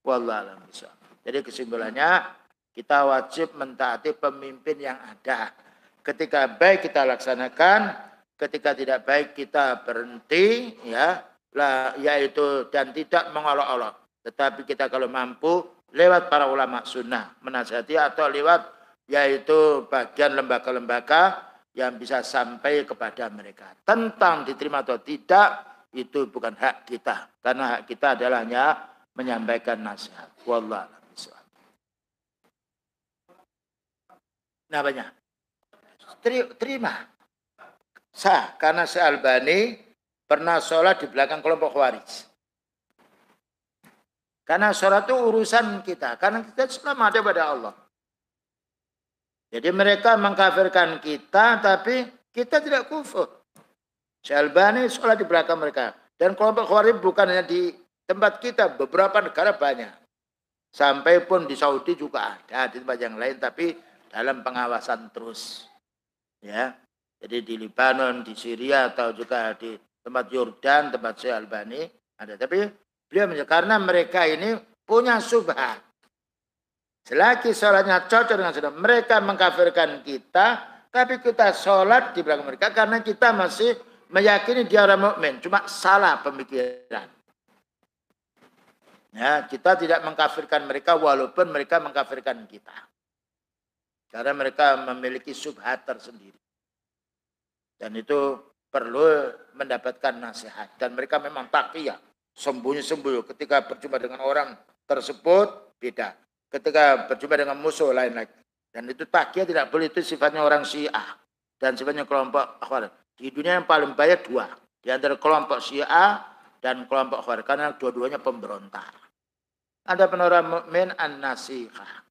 Wallahu a'lam bishawab. Jadi kesimpulannya kita wajib mentaati pemimpin yang ada. Ketika baik kita laksanakan, ketika tidak baik kita berhenti, ya, yaitu dan tidak mengolok-olok. Tetapi kita kalau mampu lewat para ulama sunnah menasihati atau lewat yaitu bagian lembaga-lembaga yang bisa sampai kepada mereka. Tentang diterima atau tidak itu bukan hak kita, karena hak kita adalah hanya menyampaikan nasihat. Wallahu a'lam bishawab. Namanya terima sah, karena Syalbani pernah sholat di belakang kelompok Khawarij. Karena sholat itu urusan kita, karena kita selama ada pada Allah. Jadi mereka mengkafirkan kita, tapi kita tidak kufur. Syalbani sholat di belakang mereka. Dan kelompok Khawarij bukan hanya di tempat kita, beberapa negara banyak. Sampai pun di Saudi juga ada, di tempat yang lain, tapi dalam pengawasan terus. Ya, jadi di Lebanon, di Syria, atau juga di tempat Yordan, tempat Syalbani ada. Tapi beliau karena mereka ini punya syubhat. Selagi sholatnya cocok dengan sunnah, mereka mengkafirkan kita, tapi kita sholat di belakang mereka karena kita masih meyakini dia orang mukmin, cuma salah pemikiran. Ya, kita tidak mengkafirkan mereka walaupun mereka mengkafirkan kita, karena mereka memiliki syubhat tersendiri, dan itu perlu mendapatkan nasihat. Dan mereka memang taqiyah, sembunyi-sembunyi. Ketika berjumpa dengan orang tersebut beda, ketika berjumpa dengan musuh lain lagi. Dan itu taqiyah tidak boleh, itu sifatnya orang Syiah dan sifatnya kelompok Khawarij. Di dunia yang paling banyak dua, di antara kelompok Syiah dan kelompok Khawarij, karena dua-duanya pemberontak. Ada orang mukmin an-nasihah.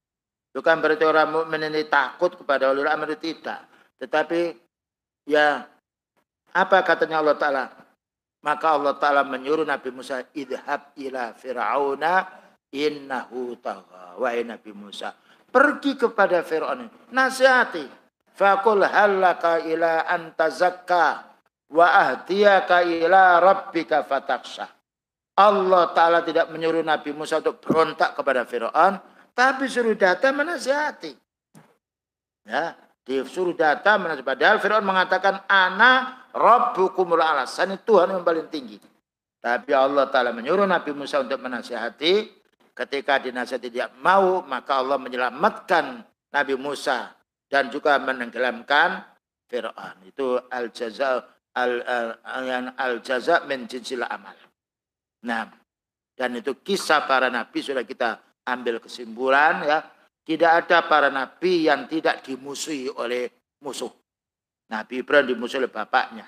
Bukan berarti orang mukmin ini takut kepada ulul amri, tidak. Tetapi ya, apa katanya Allah Ta'ala? Maka Allah Ta'ala menyuruh Nabi Musa, idhab ila fir'auna innahu tagha. Wahai Nabi Musa, pergi kepada Fir'aun, nasihati. Faqul halaka ila antazakka wa ahdiyaka ila rabbika fataksha. Allah Ta'ala tidak menyuruh Nabi Musa untuk berontak kepada Fir'aun, tapi suruh datang menasihati. Ya, disuruh datang menasihati. Padahal Fir'aun mengatakan, ana rabbukumul a'la, ini Tuhan yang paling tinggi. Tapi Allah Ta'ala menyuruh Nabi Musa untuk menasihati. Ketika dinasihati dia mau, maka Allah menyelamatkan Nabi Musa dan juga menenggelamkan Fir'aun. Itu al-jaza min jinsil amal. Nah, dan itu kisah para nabi sudah kita ambil kesimpulan, ya. Tidak ada para nabi yang tidak dimusuhi oleh musuh. Nabi Ibrahim dimusuhi oleh bapaknya.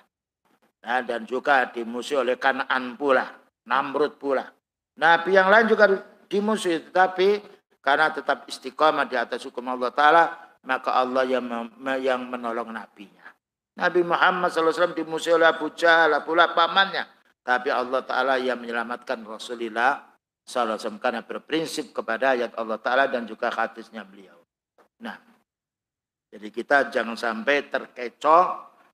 Nah, dan juga dimusuhi oleh Kan'an pula, Namrud pula. Nabi yang lain juga dimusuhi, tetapi karena tetap istiqamah di atas hukum Allah Ta'ala, maka Allah yang menolong nabinya. Nabi Muhammad SAW dimusuhi oleh Abu Jahal pula pamannya, tapi Allah Ta'ala yang menyelamatkan Rasulullah SAW karena berprinsip kepada ayat Allah Ta'ala dan juga hadisnya beliau. Nah, jadi kita jangan sampai terkecoh,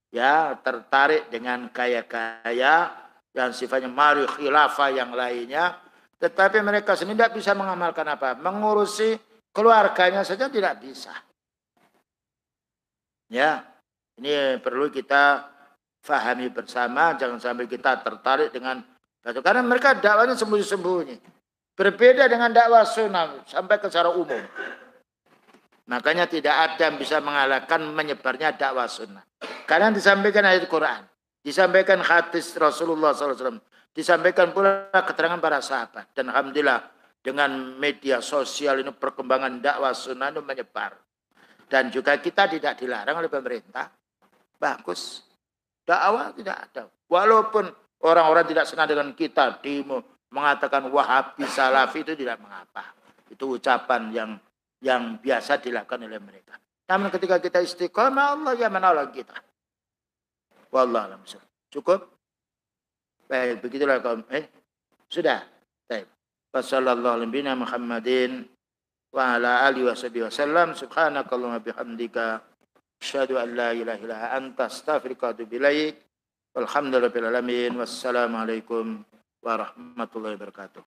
ya, tertarik dengan gaya-gaya yang sifatnya mari khilafah yang lainnya. Tetapi mereka sendiri tidak bisa mengamalkan apa? Mengurusi keluarganya saja tidak bisa. Ya, ini perlu kita fahami bersama. Jangan sampai kita tertarik dengan itu. Karena mereka dakwanya sembunyi-sembunyi. Berbeda dengan dakwah sunnah sampai ke secara umum. Makanya tidak ada yang bisa mengalahkan menyebarnya dakwah sunnah. Karena disampaikan ayat Quran, disampaikan hadis Rasulullah SAW, disampaikan pula keterangan para sahabat. Dan alhamdulillah dengan media sosial ini perkembangan dakwah sunnah itu menyebar. Dan juga kita tidak dilarang oleh pemerintah. Bagus. Dakwah tidak ada. Walaupun orang-orang tidak senang dengan kita, mengatakan Wahabi, Salafi, itu tidak mengapa. Itu ucapan yang biasa dilakukan oleh mereka. Namun ketika kita istiqamah, Allah yang menolong kita. Wallahu a'lam. Cukup? Baik, begitulah kaum. Sudah. Baik. Wassallallahu alaihi Muhammadin wa ala alihi wasallam. Subhanakallahumma bihamdika asyhadu an la ilaha illa anta astaghfiruka wa atubu ilaik. Walhamdulillahirabbil alamin. Wassalamualaikum warahmatullahi wabarakatuh.